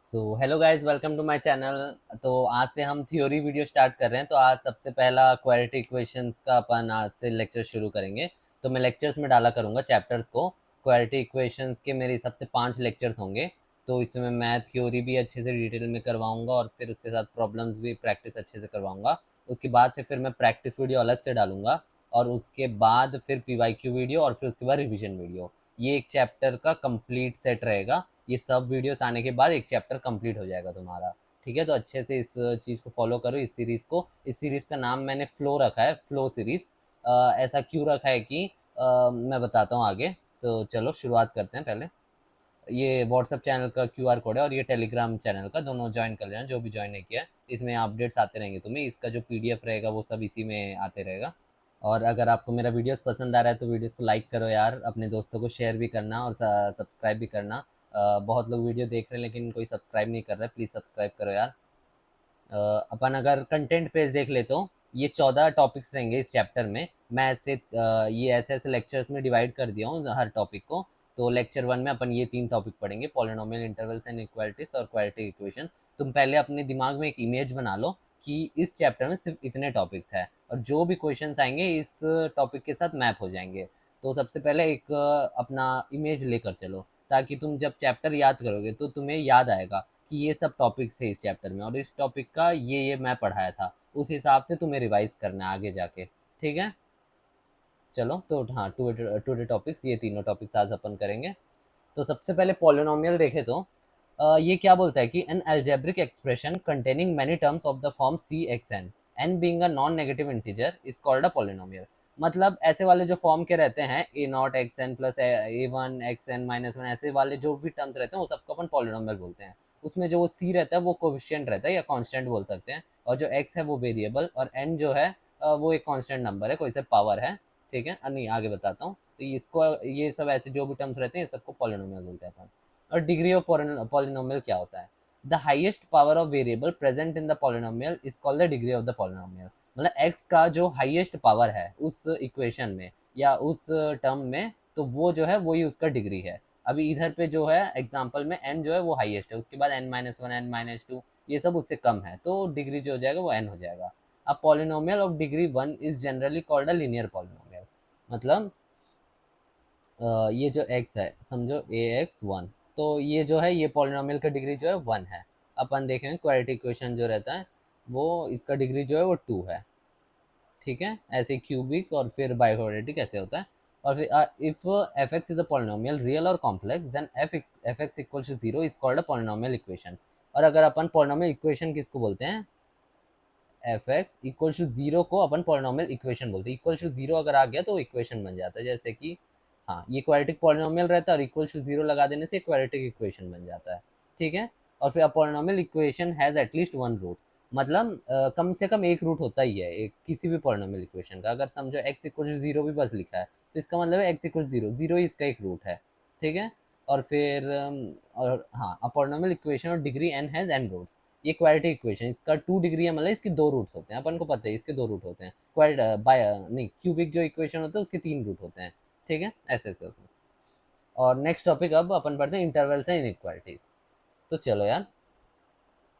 So hello guys, welcome to my channel. तो आज से हम थ्योरी वीडियो स्टार्ट कर रहे हैं। तो आज सबसे पहला क्वाड्रेटिक इक्वेशंस का अपन आज से लेक्चर शुरू करेंगे। तो मैं लेक्चर्स में डाला करूँगा चैप्टर्स को। क्वाड्रेटिक इक्वेशंस के मेरे हिसाब से 5 लेक्चर्स होंगे। तो इसमें मैं थ्योरी भी अच्छे से डिटेल में करवाऊँगा और फिर उसके साथ प्रॉब्लम्स भी प्रैक्टिस अच्छे से करवाऊँगा। उसके बाद से फिर मैं प्रैक्टिस वीडियो अलग से डालूँगा और उसके बाद फिर पीवाईक्यू वीडियो और फिर उसके बाद रिविजन वीडियो। ये एक चैप्टर का कंप्लीट सेट रहेगा। ये सब वीडियोस आने के बाद एक चैप्टर कंप्लीट हो जाएगा तुम्हारा। ठीक है, तो अच्छे से इस चीज़ को फॉलो करो, इस सीरीज़ को। इस सीरीज़ का नाम मैंने फ्लो रखा है, फ्लो सीरीज़। ऐसा क्यों रखा है कि मैं बताता हूँ आगे। तो चलो शुरुआत करते हैं। पहले ये व्हाट्सएप चैनल का क्यूआर कोड है और ये टेलीग्राम चैनल का, दोनों ज्वाइन कर लेना जो भी ज्वाइन नहीं किया है। इसमें अपडेट्स आते रहेंगे तुम्हें। इसका जो पीडीएफ रहेगा वो सब इसी में आते रहेगा। और अगर आपको मेरा वीडियोस पसंद आ रहा है तो वीडियोस को लाइक करो यार, अपने दोस्तों को शेयर भी करना और सब्सक्राइब भी करना। बहुत लोग वीडियो देख रहे हैं लेकिन कोई सब्सक्राइब नहीं कर रहा है, प्लीज़ सब्सक्राइब करो यार। अपन अगर कंटेंट पेज देख ले तो ये 14 टॉपिक्स रहेंगे इस चैप्टर में। मैं ऐसे ये ऐसे ऐसे लेक्चर्स में डिवाइड कर दिया हूँ हर टॉपिक को। तो लेक्चर 1 में अपन ये 3 टॉपिक पढ़ेंगे, पॉलिनोमियल, इंटरवल्स एंड इक्वालिटीज और क्वाड्रेटिक इक्वेशन। तुम पहले अपने दिमाग में एक इमेज बना लो कि इस चैप्टर में सिर्फ इतने टॉपिक्स हैं और जो भी क्वेश्चंस आएंगे इस टॉपिक के साथ मैप हो जाएंगे। तो सबसे पहले एक अपना इमेज लेकर चलो, ताकि तुम जब चैप्टर याद करोगे तो तुम्हें याद आएगा कि ये सब टॉपिक्स थे इस चैप्टर में और इस टॉपिक का ये मैं पढ़ाया था। उस हिसाब से तुम्हें रिवाइज करना है आगे जाके। ठीक है, चलो। तो हाँ, टुडे टॉपिक्स, ये तीनों टॉपिक्स आज अपन करेंगे। तो सबसे पहले पॉलिनोमियल देखे तो ये क्या बोलता है कि an algebraic expression containing many terms of the form C X N being a non negative integer is called a polynomial. मतलब ऐसे वाले जो फॉर्म के रहते हैं, A naught X N plus A one X N minus one, ऐसे वाले जो भी टर्म्स रहते हैं वो सबको अपन पॉलिनोमियल बोलते हैं। उसमें जो वो सी रहता है वो कोफिशिएंट रहता है या कांस्टेंट बोल सकते हैं, और जो एक्स है वो वेरिएबल और एन जो है वो एक कांस्टेंट नंबर है, कोई से पावर है। ठीक है, नहीं आगे बताता हूँ। तो इसको, ये सब ऐसे जो भी टर्म्स रहते हैं ये सबको पॉलिनोमियल बोलते हैं अपन। और डिग्री ऑफ पॉलिनोमियल क्या होता है? The highest power of variable present in the polynomial is called the degree of the polynomial. मतलब एक्स का जो हाईएस्ट पावर है उस इक्वेशन में या उस टर्म में, तो वो जो है वही उसका डिग्री है। अभी इधर पे जो है एग्जांपल में एन जो है वो हाईएस्ट है, उसके बाद N minus one, N minus two, ये सब उससे कम है, तो डिग्री जो हो जाएगा वो एन हो जाएगा। अब polynomial of degree one is generally called a linear polynomial. मतलब ये जो x है, समझो ए एक्स वन, तो ये जो है ये पॉलिनोमियल का डिग्री जो है वन है। अपन देखेंगे क्वाड्रेटिक इक्वेशन जो रहता है वो, इसका डिग्री जो है वो टू है। ठीक है, ऐसे क्यूबिक और फिर बाइक्वाड्रेटिक ऐसे होता है। और फिर if F X is a polynomial real और complex then F X equal to zero is called a polynomial equation. और अगर अपन पॉलिनोमियल इक्वेशन किसको बोलते हैं, F X equal to zero को अपन पॉलिनोमियल इक्वेशन बोलते हैं। इक्वल टू जीरो अगर आ गया तो इक्वेशन बन जाता है, जैसे कि हाँ, ये क्वाड्रेटिक पॉलिनोमियल रहता है और इक्वल टू जीरो लगा देने से क्वाड्रेटिक इक्वेशन बन जाता है। ठीक है, और फिर polynomial equation has at least one root. मतलब कम से कम एक रूट होता ही है एक किसी भी पॉलिनोमियल इक्वेशन का। अगर समझो एक्स इक्वल टू जीरो भी बस लिखा है तो इसका मतलब है X equal to zero, zero इसका एक रूट है। ठीक है, और फिर और हाँ, पॉलिनोमियल इक्वेशन और degree N has N roots. ये क्वाड्रेटिक इक्वेशन, इसका टू डिग्री है, मतलब इसके दो रूट्स होते हैं, अपन को पता है इसके दो रूट होते हैं। क्वाड बाय नहीं, क्यूबिक जो इक्वेशन होता है उसके तीन रूट होते हैं। ठीक है, ऐसे ऐसे होते हैं। और नेक्स्ट टॉपिक अब अपन पढ़ते हैं इंटरवल्स एंड इनइक्वालिटीज। तो चलो यार,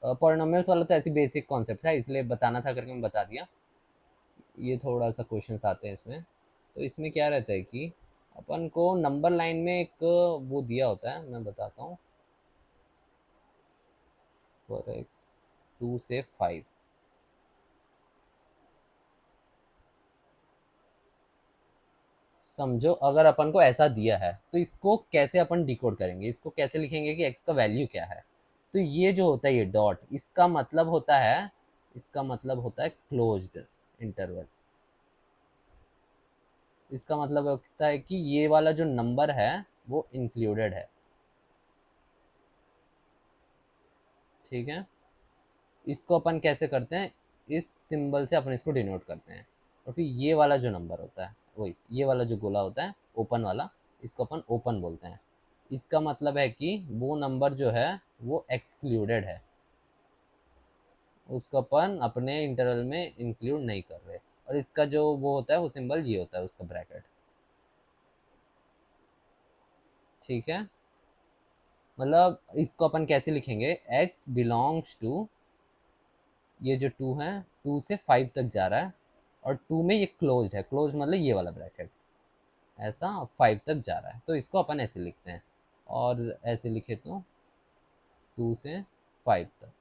पॉलिनोमियल्स वाला तो ऐसी बेसिक कॉन्सेप्ट था इसलिए बताना था करके मैं बता दिया। ये थोड़ा सा क्वेश्चंस आते हैं इसमें। तो इसमें क्या रहता है कि अपन को नंबर लाइन में एक वो दिया होता है, मैं बताता हूँ। फॉर एक्स 2 से 5, समझो अगर अपन को ऐसा दिया है तो इसको कैसे अपन डिकोड करेंगे, इसको कैसे लिखेंगे कि x का वैल्यू क्या है। तो ये जो होता है ये डॉट, इसका मतलब होता है, इसका मतलब होता है क्लोज्ड इंटरवल। इसका मतलब होता है कि ये वाला जो नंबर है वो इंक्लूडेड है। ठीक है, इसको अपन कैसे करते हैं, इस सिंबल से अपन इसको डिनोट करते हैं। और फिर ये वाला जो नंबर होता है, वही ये वाला जो गोला होता है ओपन वाला, इसको अपन ओपन बोलते हैं। इसका मतलब है कि वो नंबर जो है वो एक्सक्लूडेड है, उसको अपन अपने इंटरवल में इंक्लूड नहीं कर रहे। और इसका जो वो होता है वो सिंबल ये होता है, उसका ब्रैकेट। ठीक है, मतलब इसको अपन कैसे लिखेंगे, x बिलोंग्स टू, ये जो 2 है 2 से 5 तक जा रहा है और 2 में ये क्लोज है, क्लोज मतलब ये वाला ब्रैकेट ऐसा 5 तक जा रहा है, तो इसको अपन ऐसे लिखते हैं। और ऐसे लिखे तो 2 से 5 तक,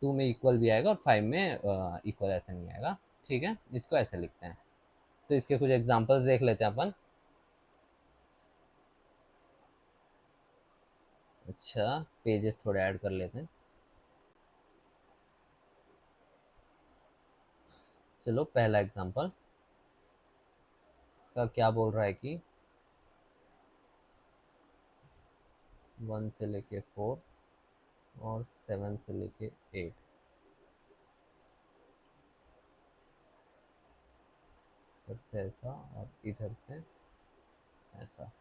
2 में इक्वल भी आएगा और 5 में इक्वल ऐसे नहीं आएगा। ठीक है, इसको ऐसे लिखते हैं। तो इसके कुछ एग्जांपल्स देख लेते हैं अपन। अच्छा, पेजेस थोड़े ऐड कर लेते हैं। चलो पहला एग्जांपल का क्या बोल रहा है कि 1 से लेके 4 और 7 से लेके 8, इधर से ऐसा और इधर से ऐसा।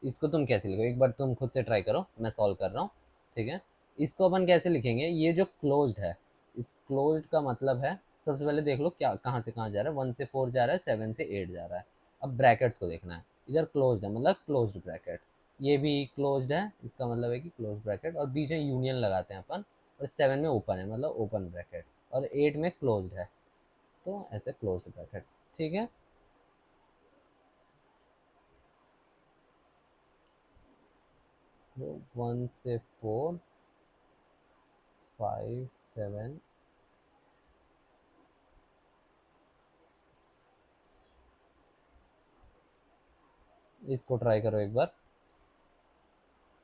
इसको तुम कैसे लिखो, एक बार तुम खुद से ट्राई करो, मैं सॉल्व कर रहा हूँ। ठीक है, इसको अपन कैसे लिखेंगे, ये जो क्लोज्ड है, इस क्लोज्ड का मतलब है, सबसे पहले देख लो क्या कहाँ से कहाँ जा रहा है, 1 से 4 जा रहा है, 7 से 8 जा रहा है। अब ब्रैकेट्स को देखना है, इधर क्लोज्ड है मतलब क्लोज्ड ब्रैकेट, ये भी क्लोज्ड है, इसका मतलब है कि क्लोज्ड ब्रैकेट, और बीच में यूनियन लगाते हैं अपन, और 7 में ओपन है मतलब ओपन ब्रैकेट, और 8 में क्लोज्ड है, तो ऐसे क्लोज्ड ब्रैकेट। ठीक है, 1 से 4, 5, 7, इसको ट्राई करो एक बार,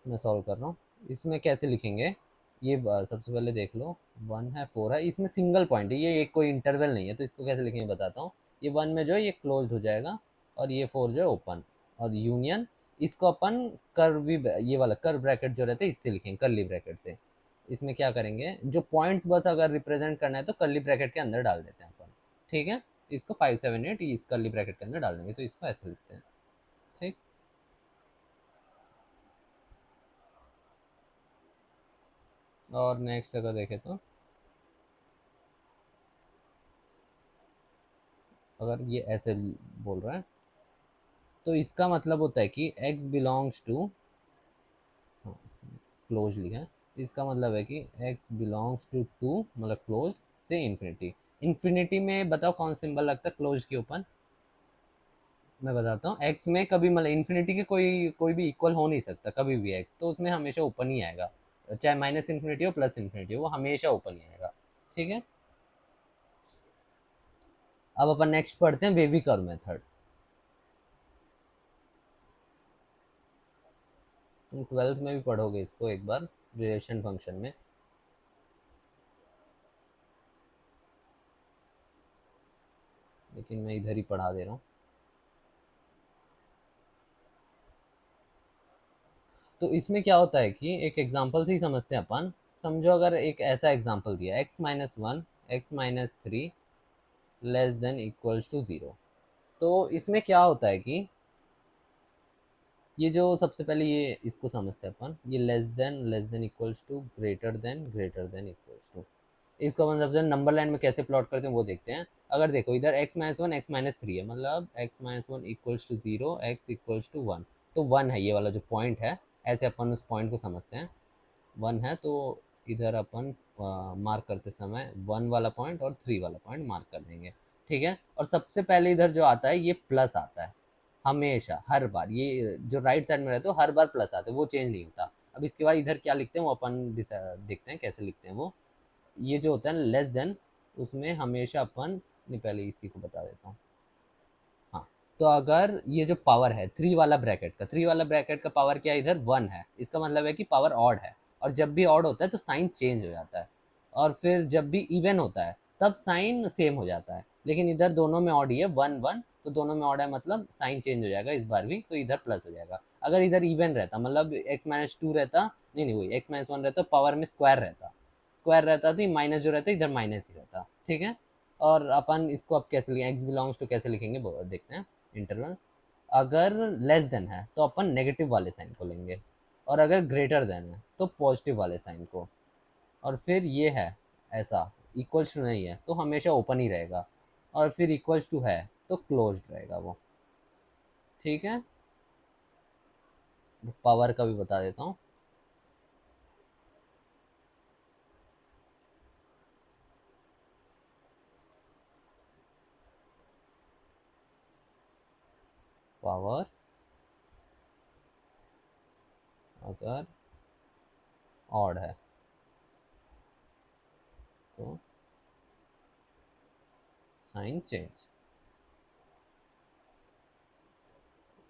मैं सॉल्व कर रहा हूँ। इसमें कैसे लिखेंगे, ये सबसे पहले देख लो, 1 है 4 है, इसमें सिंगल पॉइंट है, ये एक कोई इंटरवल नहीं है, तो इसको कैसे लिखेंगे बताता हूँ। ये 1 में जो है ये क्लोज्ड हो जाएगा, और ये 4 जो है ओपन, और यूनियन, इसको अपन कर्वी, ये वाला कर्व ब्रैकेट जो रहता है इससे लिखेंगे, कर्ली ब्रैकेट से। इसमें क्या करेंगे, जो पॉइंट्स बस अगर रिप्रेजेंट करना है तो कर्ली ब्रैकेट के अंदर डाल देते हैं अपन। ठीक है, इसको 5, 7, 8 इस कर्ली ब्रैकेट के अंदर डाल देंगे, तो इसको ऐसे लिखते हैं। ठीक, और नेक्स्ट अगर देखें तो अगर ये ऐसे बोल रहा है, तो इसका मतलब होता है कि x बिलोंग्स टू, क्लोज लिखा है, इसका मतलब है कि x बिलोंग्स टू 2 मतलब क्लोज से इन्फिनिटी। इन्फिनिटी में बताओ कौन सिंबल लगता है क्लोज के ऊपर, मैं बताता हूँ। x में कभी मतलब इन्फिनिटी के कोई कोई भी इक्वल हो नहीं सकता कभी भी x, तो उसमें हमेशा ओपन ही आएगा, चाहे माइनस इन्फिनिटी हो प्लस इन्फिनिटी हो, वो हमेशा ओपन ही आएगा। ठीक है, अब अपन नेक्स्ट पढ़ते हैं वेवी कर्व मेथड। तुम 12th में भी पढ़ोगे इसको एक बार रिलेशन फंक्शन में। लेकिन मैं इधर ही पढ़ा दे रहा हूँ। तो इसमें क्या होता है कि एक एग्जांपल से ही समझते हैं अपन। समझो अगर एक ऐसा एग्जांपल दिया, x-1 x-3 less than equals to 0। तो इसमें क्या होता है कि ये जो सबसे पहले ये इसको समझते हैं अपन, ये less than equals to greater than equals to, इसको अपन सबसे नंबर लाइन में कैसे प्लॉट करते हैं वो देखते हैं। अगर देखो इधर x-1 x-3 है, मतलब x-1 equals to 0 x equals to 1, तो 1 है ये वाला जो पॉइंट है, ऐसे अपन उस पॉइंट को समझते हैं। 1 है तो इधर अपन मार्क करते समय 1 वाला पॉइंट और 3 वाला पॉइंट मार्क कर देंगे। ठीक है, और सबसे पहले इधर जो आता है ये प्लस आता है, हमेशा हर बार, ये जो राइट साइड में रहते हो हर बार प्लस आते हैं, वो चेंज नहीं होता। अब इसके बाद इधर क्या लिखते हैं वो अपन देखते हैं कैसे लिखते हैं वो। ये जो होता है लेस देन, उसमें हमेशा अपन, नहीं पहले इसी को बता देता हूँ। हाँ, तो अगर ये जो पावर है 3 वाला ब्रैकेट का, 3 वाला ब्रैकेट का पावर क्या है, इधर 1 है, इसका मतलब है कि पावर ऑड है, और जब भी ऑड होता है तो साइन चेंज हो जाता है, और फिर जब भी इवन होता है तब साइन सेम हो जाता है, लेकिन इधर दोनों में ऑड ही है, 1 1, तो दोनों में ऑड है मतलब साइन चेंज हो जाएगा इस बार भी, तो इधर प्लस हो जाएगा। अगर इधर इवन रहता मतलब x-2 रहता, नहीं नहीं वही x-1 रहता, पावर में स्क्वायर रहता, स्क्वायर रहता तो ये माइनस जो रहता है इधर माइनस ही रहता। ठीक है, और अपन इसको अब कैसे लिखेंगे, एक्स बिलोंग्स टू कैसे लिखेंगे वो देखते हैं। इंटरवल अगर लेस देन है तो अपन नेगेटिव वाले साइन को लेंगे, और अगर ग्रेटर देन है तो पॉजिटिव वाले साइन को, और फिर ये है ऐसा, इक्वल्स टू नहीं है तो हमेशा ओपन ही रहेगा, और फिर इक्वल्स टू है तो क्लोज्ड रहेगा वो। ठीक है, पावर का भी बता देता हूँ। पावर अगर ऑड है तो साइन चेंज,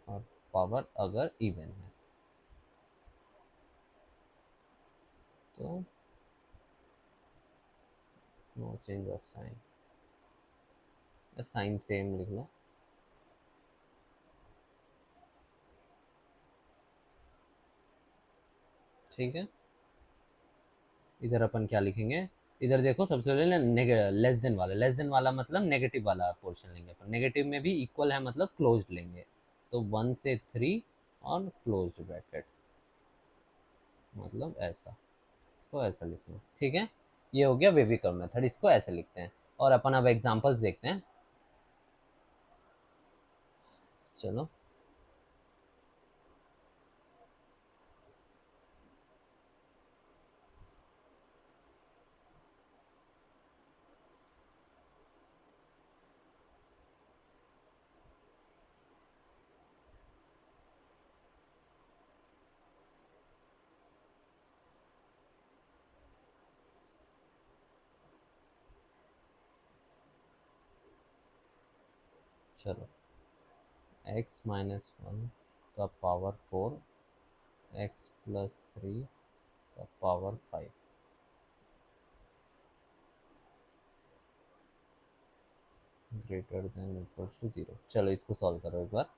और पावर अगर इवन है तो no change of sign, sign same लिख लो। ठीक है, इधर अपन क्या लिखेंगे, इधर देखो सबसे पहले लेस देन वाला, लेस देन वाला मतलब नेगेटिव वाला पोर्शन लेंगे अपन, नेगेटिव में भी इक्वल है मतलब क्लोज्ड लेंगे, तो 1 से 3 और क्लोज्ड ब्रैकेट, मतलब ऐसा, इसको ऐसा लिखना। ठीक है, ये हो गया वेविकर मेथड, इसको ऐसे लिखते हैं। और अपन अब एग्जांपल्स देखते हैं। चलो, चलो, x-1 का पावर 4, x+3 का power 5, greater than equals to 0। चलो इसको सॉल्व करो एक बार,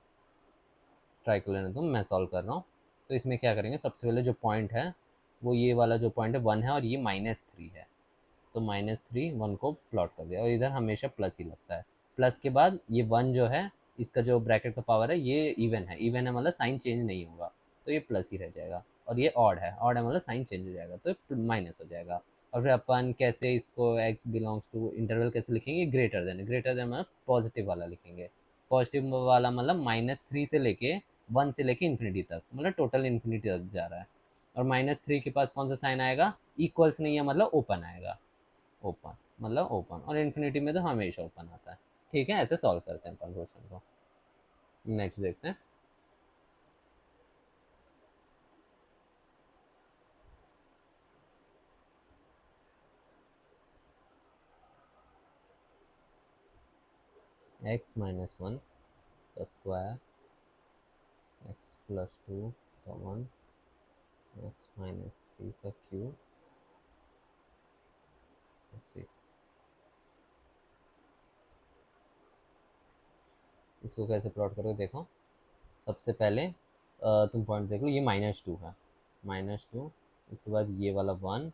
ट्राई कर लेना तुम, मैं सॉल्व कर रहा हूँ। तो इसमें क्या करेंगे, सबसे पहले जो पॉइंट है वो ये वाला जो पॉइंट है 1 है, और ये -3 है, तो -3 1 को प्लॉट कर दिया, और इधर हमेशा प्लस ही लगता है। प्लस के बाद ये 1 जो है, इसका जो ब्रैकेट का पावर है ये इवन है, इवन है मतलब साइन चेंज नहीं होगा, तो ये प्लस ही रह जाएगा। और ये ऑड है, ऑड है मतलब साइन चेंज हो जाएगा, तो माइनस हो जाएगा। और फिर अपन कैसे इसको x बिलोंग्स टू इंटरवल कैसे लिखेंगे, ग्रेटर देन, ग्रेटर देन मतलब पॉजिटिव वाला लिखेंगे। पॉजिटिव वाला मतलब -3 से लेके 1 से लेके इन्फिनिटी तक, मतलब टोटल इन्फिनिटी तक जा रहा है। और -3 के पास कौन सा साइन आएगा, इक्वल्स नहीं है मतलब ओपन आएगा, ओपन मतलब ओपन, और इन्फिनिटी में तो हमेशा ओपन आता है। ठीक है, ऐसे सॉल्व करते हैं अपन क्वेश्चन को। नेक्स्ट देखते हैं। x-1 का स्क्वायर, x+2 का 1, x-3 का क्यूब, 6। इसको कैसे प्लॉट करोगे, देखो सबसे पहले तुम पॉइंट देख लो, ये -2 है, -2, इसके बाद ये वाला 1,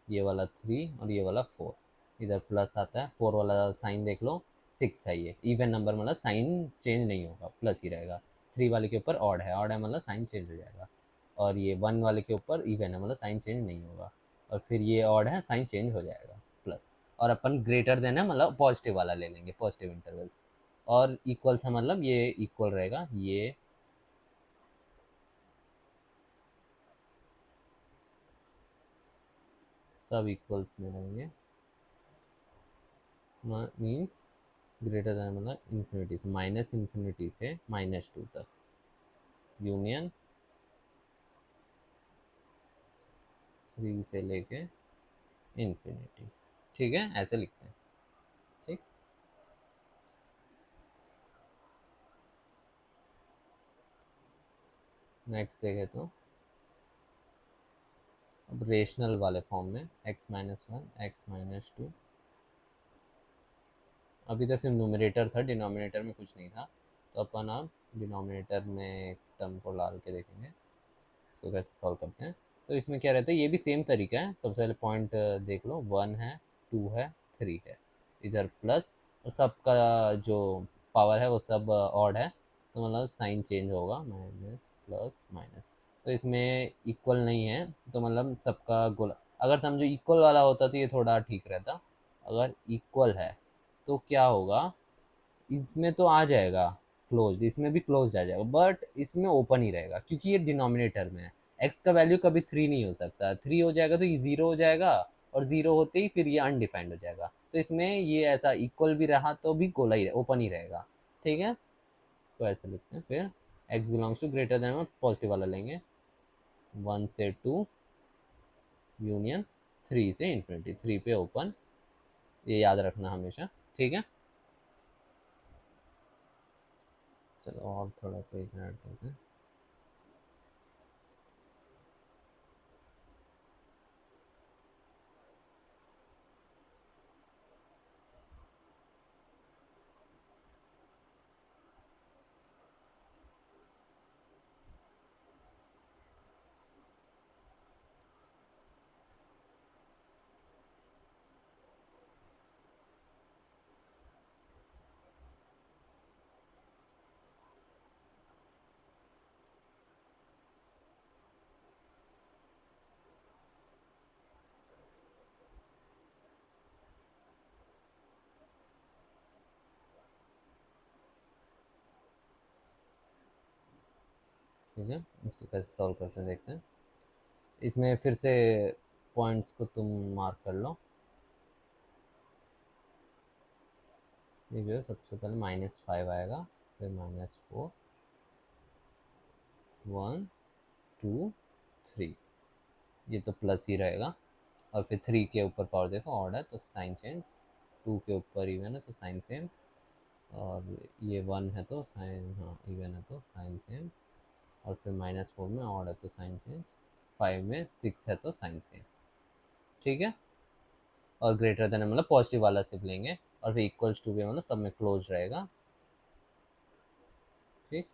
ये वाला 3 और ये वाला 4, इधर प्लस आता है, 4 वाला साइन देख लो, 6 है, ये इवन नंबर मतलब साइन चेंज नहीं होगा, प्लस ही रहेगा। 3 वाले के ऊपर ऑड है, ऑड है मतलब साइन चेंज हो जाएगा। और ये 1 वाले के ऊपर इवन है मतलब साइन चेंज नहीं होगा। और फिर ये ऑड है, साइन चेंज हो जाएगा, प्लस। और अपन ग्रेटर देन है मतलब पॉजिटिव वाला ले लेंगे, पॉजिटिव इंटरवल्स। और इक्वल्स है मतलब ये इक्वल रहेगा, ये सब इक्वल्स में रहेंगे, मीन्स ग्रेटर देन मतलब इन्फिनिटी से, माइनस इन्फिनिटी से -2 तक, यूनियन 3 से लेके इन्फिनिटी। ठीक है, ऐसे लिखते हैं। ठीक, नेक्स्ट देखे तो अब रेशनल वाले फॉर्म में x-1, x-2, अभी तक सिर्फ न्यूमरेटर था, डिनोमिनेटर में कुछ नहीं था, तो अपन अब डिनोमिनेटर में एक टर्म को डाल के देखेंगे इसको कैसे सॉल्व करते हैं। तो इसमें क्या रहता है, ये भी सेम तरीका है। सबसे पहले पॉइंट देख लो, 1 है, 2 है, 3 है, इधर प्लस, और सबका जो पावर है वो सब ऑड है, तो मतलब साइन चेंज होगा, माइनस प्लस माइनस। तो इसमें इक्वल नहीं है, तो मतलब सबका गोला, अगर समझो इक्वल वाला होता तो ये थोड़ा ठीक रहता। अगर इक्वल है तो क्या होगा, इसमें तो आ जाएगा, क्लोज्ड, इसमें भी क्लोज्ड आ जाएगा, बट इसमें ओपन ही रहेगा क्योंकि ये डिनोमिनेटर में है। एक्स का वैल्यू कभी 3 नहीं हो सकता, 3 हो जाएगा तो ये 0 हो जाएगा, और 0 होते ही फिर ये अनडिफाइंड हो जाएगा। तो इसमें ये ऐसा इक्वल भी रहा तो भी गोला ही ओपन ही रहेगा। ठीक है, इसको ऐसे लिखते हैं। फिर X belongs to greater than positive वाला लेंगे, 1 से 2 यूनियन 3 से इन्फिनिटी, 3 पे ओपन, ये याद रखना हमेशा। ठीक है, चलो और थोड़ा पेज ऐड करते हैं। ठीक है, इसको कैसे सॉल्व करते हैं देखते हैं। इसमें फिर से पॉइंट्स को तुम मार्क कर लो। ये जो है सबसे पहले -5 आएगा, फिर -4, 1 2 3, ये तो प्लस ही रहेगा। और फिर 3 के ऊपर पावर देखो ऑड है तो साइन चेंज, 2 के ऊपर इवन है तो साइन सेम, और ये 1 है तो साइन, हाँ इवन है तो साइन सेम, और फिर -4 में ऑड है तो साइन चेंज, 5 में 6 है तो साइन सेम। ठीक है, और ग्रेटर देन मतलब पॉजिटिव वाला सिर्फ लेंगे, और फिर इक्वल्स टू भी मतलब सब में क्लोज रहेगा। ठीक,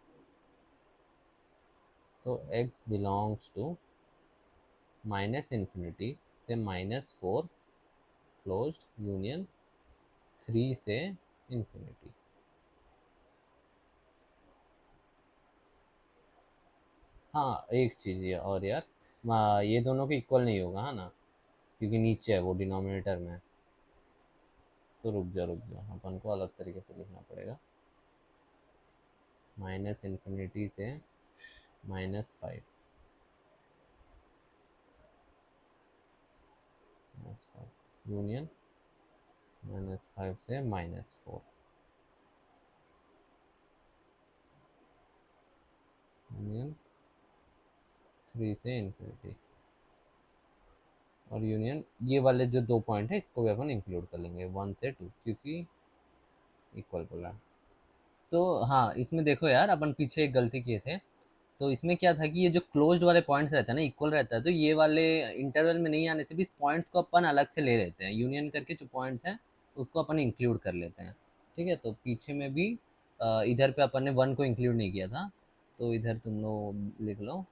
तो x बिलोंग्स टू -इन्फिनिटी से -4 क्लोज्ड यूनियन 3 से इन्फिनिटी। हाँ एक चीज़ ये और यार, ये दोनों के इक्वल नहीं होगा है ना, क्योंकि नीचे है वो डिनोमिनेटर में। तो रुक जा अपन को अलग तरीके से लिखना पड़ेगा, -इन्फिनिटी से -5, यूनियन -5 से -4, यूनियन 3 से इन्फिनिटी, और यूनियन ये वाले जो 2 पॉइंट है इसको भी अपन इंक्लूड कर लेंगे 1 से 2, क्योंकि इक्वल बोला। तो हाँ इसमें देखो यार, अपन पीछे एक गलती किए थे। तो इसमें क्या था कि ये जो क्लोज्ड वाले पॉइंट्स रहते हैं ना, इक्वल रहता है, तो ये वाले इंटरवल में नहीं आने से भी इस पॉइंट्स को अपन अलग से ले लेते हैं, यूनियन करके जो पॉइंट्स हैं उसको अपन इंक्लूड कर लेते हैं। ठीक है, तो पीछे में भी इधर पे अपन ने 1 को इंक्लूड नहीं किया था, तो इधर तुम लोग लिख लो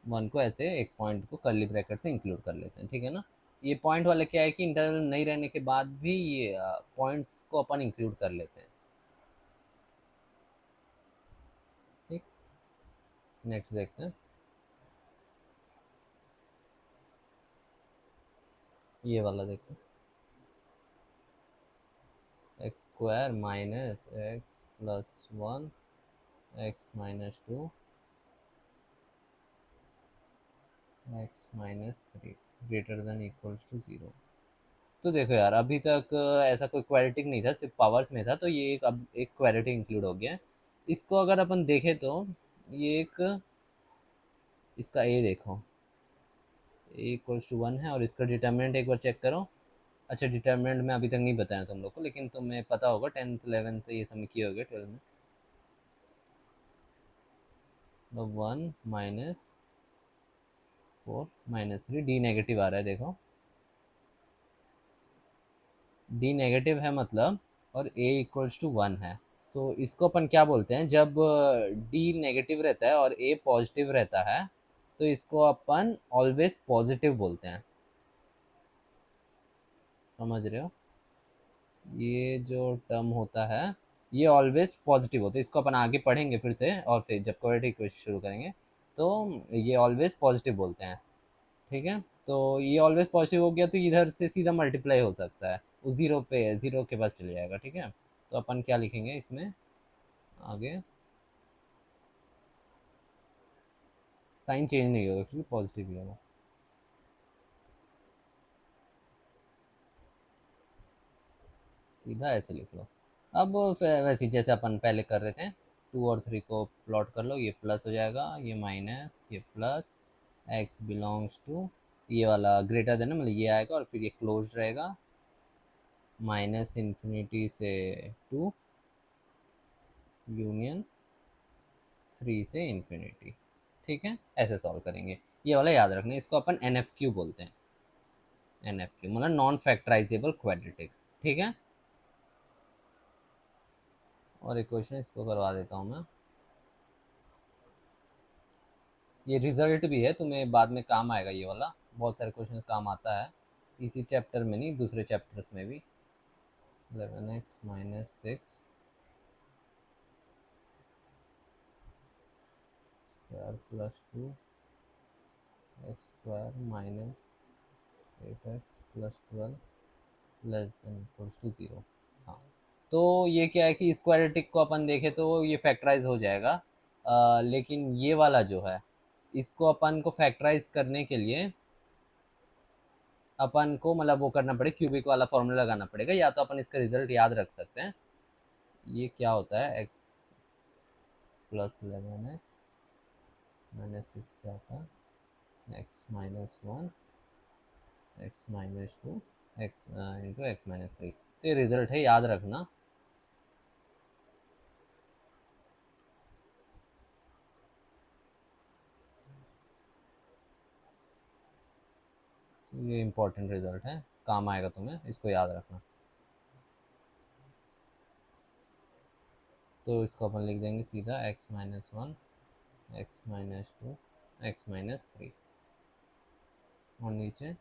1 को ऐसे एक पॉइंट को कर्ली ब्रैकेट से इंक्लूड कर लेते हैं। ठीक है ना, ये पॉइंट वाले क्या है कि इंटरवल नहीं रहने के बाद भी ये पॉइंट्स को अपन इंक्लूड कर लेते हैं। ठीक, नेक्स्ट देखते हैं, ये वाला देखते हैं। X square minus X plus 1 X -2 X -3 greater than equals to 0। तो देखो यार, अभी तक ऐसा कोई क्वाड्रेटिक नहीं था, सिर्फ पावर्स में था, तो ये एक अब एक क्वाड्रेटिक इंक्लूड हो गया है। इसको अगर अपन देखें तो ये एक, इसका ए देखो, ए इक्वल्स टू 1 है, और इसका डिटर्मिनेंट एक बार चेक करो। अच्छा, डिटर्मिनेंट मैं अभी तक नहीं बताया तुम लोग को, लेकिन तुम्हें पता होगा 10th 11th ये सब में किए होगे, 12 में। तो 1 -4 -3, डी नेगेटिव आ रहा है देखो, डी नेगेटिव है मतलब, और ए इक्वल्स टू 1 है। सो इसको अपन क्या बोलते हैं, जब डी नेगेटिव रहता है और ए पॉजिटिव रहता है, तो इसको अपन ऑलवेज पॉजिटिव बोलते हैं। समझ रहे हो, ये जो टर्म होता है ये ऑलवेज पॉजिटिव होता है, इसको अपन आगे पढ़ेंगे फिर से, और फिर जब क्वाड्रेटिक इक्वेशन शुरू करेंगे तो ये ऑलवेज पॉजिटिव बोलते हैं। ठीक है, तो ये ऑलवेज पॉजिटिव हो गया तो इधर से सीधा मल्टीप्लाई हो सकता है, वो जीरो पे जीरो के पास चले जाएगा। ठीक है, तो अपन क्या लिखेंगे इसमें, आगे साइन चेंज नहीं होगा क्योंकि पॉजिटिव ही होगा। सीधा ऐसे लिख लो। अब वैसे जैसे अपन पहले कर रहे थे, 2 और 3 को प्लॉट कर लो, ये प्लस हो जाएगा, ये माइनस, ये प्लस, x बिलोंग्स टू, ये वाला ग्रेटर देन मतलब ये आएगा, और फिर ये क्लोज रहेगा माइनस इन्फिनिटी से 2 यूनियन 3 से इन्फिनिटी। ठीक है, ऐसे सॉल्व करेंगे। ये वाला याद रखना, इसको अपन एन एफ क्यू बोलते हैं। एन एफ क्यू मतलब नॉन फैक्टराइजेबल क्वाड्रेटिक। ठीक है, और एक क्वेश्चन इसको करवा देता हूँ मैं। ये रिजल्ट भी है, तुम्हें बाद में काम आएगा ये वाला, बहुत सारे क्वेश्चन काम आता है, इसी चैप्टर में नहीं दूसरे चैप्टर्स में भी। 11x - 6 square plus 2 x² minus 8x + 12 less than equals to 0। हाँ, तो ये क्या है कि स्क्वायरेटिक को अपन देखें तो ये फैक्टराइज हो जाएगा, लेकिन ये वाला जो है, इसको अपन को फैक्टराइज करने के लिए अपन को मतलब वो करना पड़ेगा, क्यूबिक वाला फॉर्मूला लगाना पड़ेगा, या तो अपन इसका रिजल्ट याद रख सकते हैं। ये क्या होता है, x + 11x - 6 क्या होता है, x - 1 x - 2 x into x - 3। तो ये रिजल्ट है, याद रखना। ये इंपॉर्टेंट रिजल्ट है, काम आएगा तुम्हें, इसको याद रखना। तो इसको अपन लिख देंगे सीधा x - 1 x - 2 x - 3, और नीचे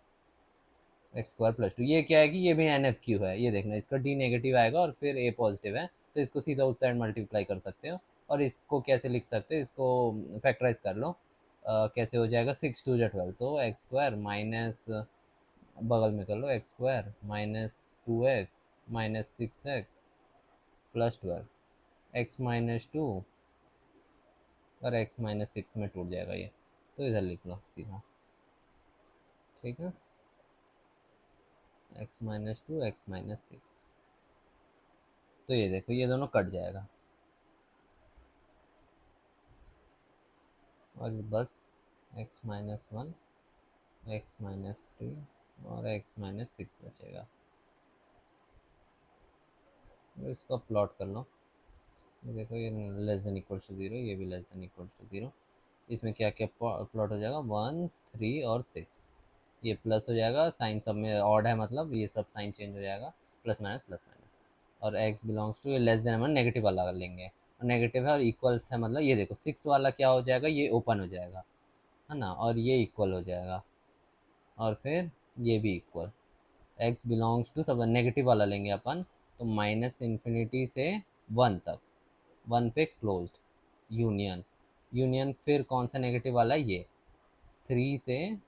x² + 2। ये क्या है कि ये भी एन एफ क्यू है, ये देखना, इसका d नेगेटिव आएगा और फिर a पॉजिटिव है, तो इसको सीधा उस साइड मल्टीप्लाई कर सकते हो। और इसको कैसे लिख सकते हो, इसको फैक्टराइज कर लो। कैसे हो जाएगा, 6×2 = 12, तो x² माइनस, बगल में कर लो, x² - 2x - 6x + 12, x - 2 और x - 6 में टूट जाएगा ये, तो इधर लिख लो सीधा। ठीक है, x - 2 x - 6, तो ये देखो ये दोनों कट जाएगा, और बस x - 1 x - 3 और x - 6 बचेगा। तो इसको प्लॉट कर लो, देखो ये लेस देन इक्वल टू 0, ये भी लेस देन इक्वल टू 0। इसमें क्या क्या प्लॉट हो जाएगा, 1 3 और 6, ये प्लस हो जाएगा, साइन सब में ऑड है मतलब ये सब साइन चेंज हो जाएगा, प्लस माइनस प्लस माइनस। और x बिलोंग्स टू, ये लेस देन हम नेगेटिव वाला लेंगे, और नेगेटिव है और इक्वल्स है, मतलब ये देखो 6 वाला क्या हो जाएगा, ये ओपन हो जाएगा, है ना, और ये इक्वल हो जाएगा, और फिर ये भी इक्वल। x बिलोंग्स टू सब नेगेटिव वाला लेंगे अपन, तो -इन्फिनिटी से 1 तक, 1 पे क्लोज्ड, यूनियन, यूनियन फिर कौन सा नेगेटिव वाला है, ये 3 से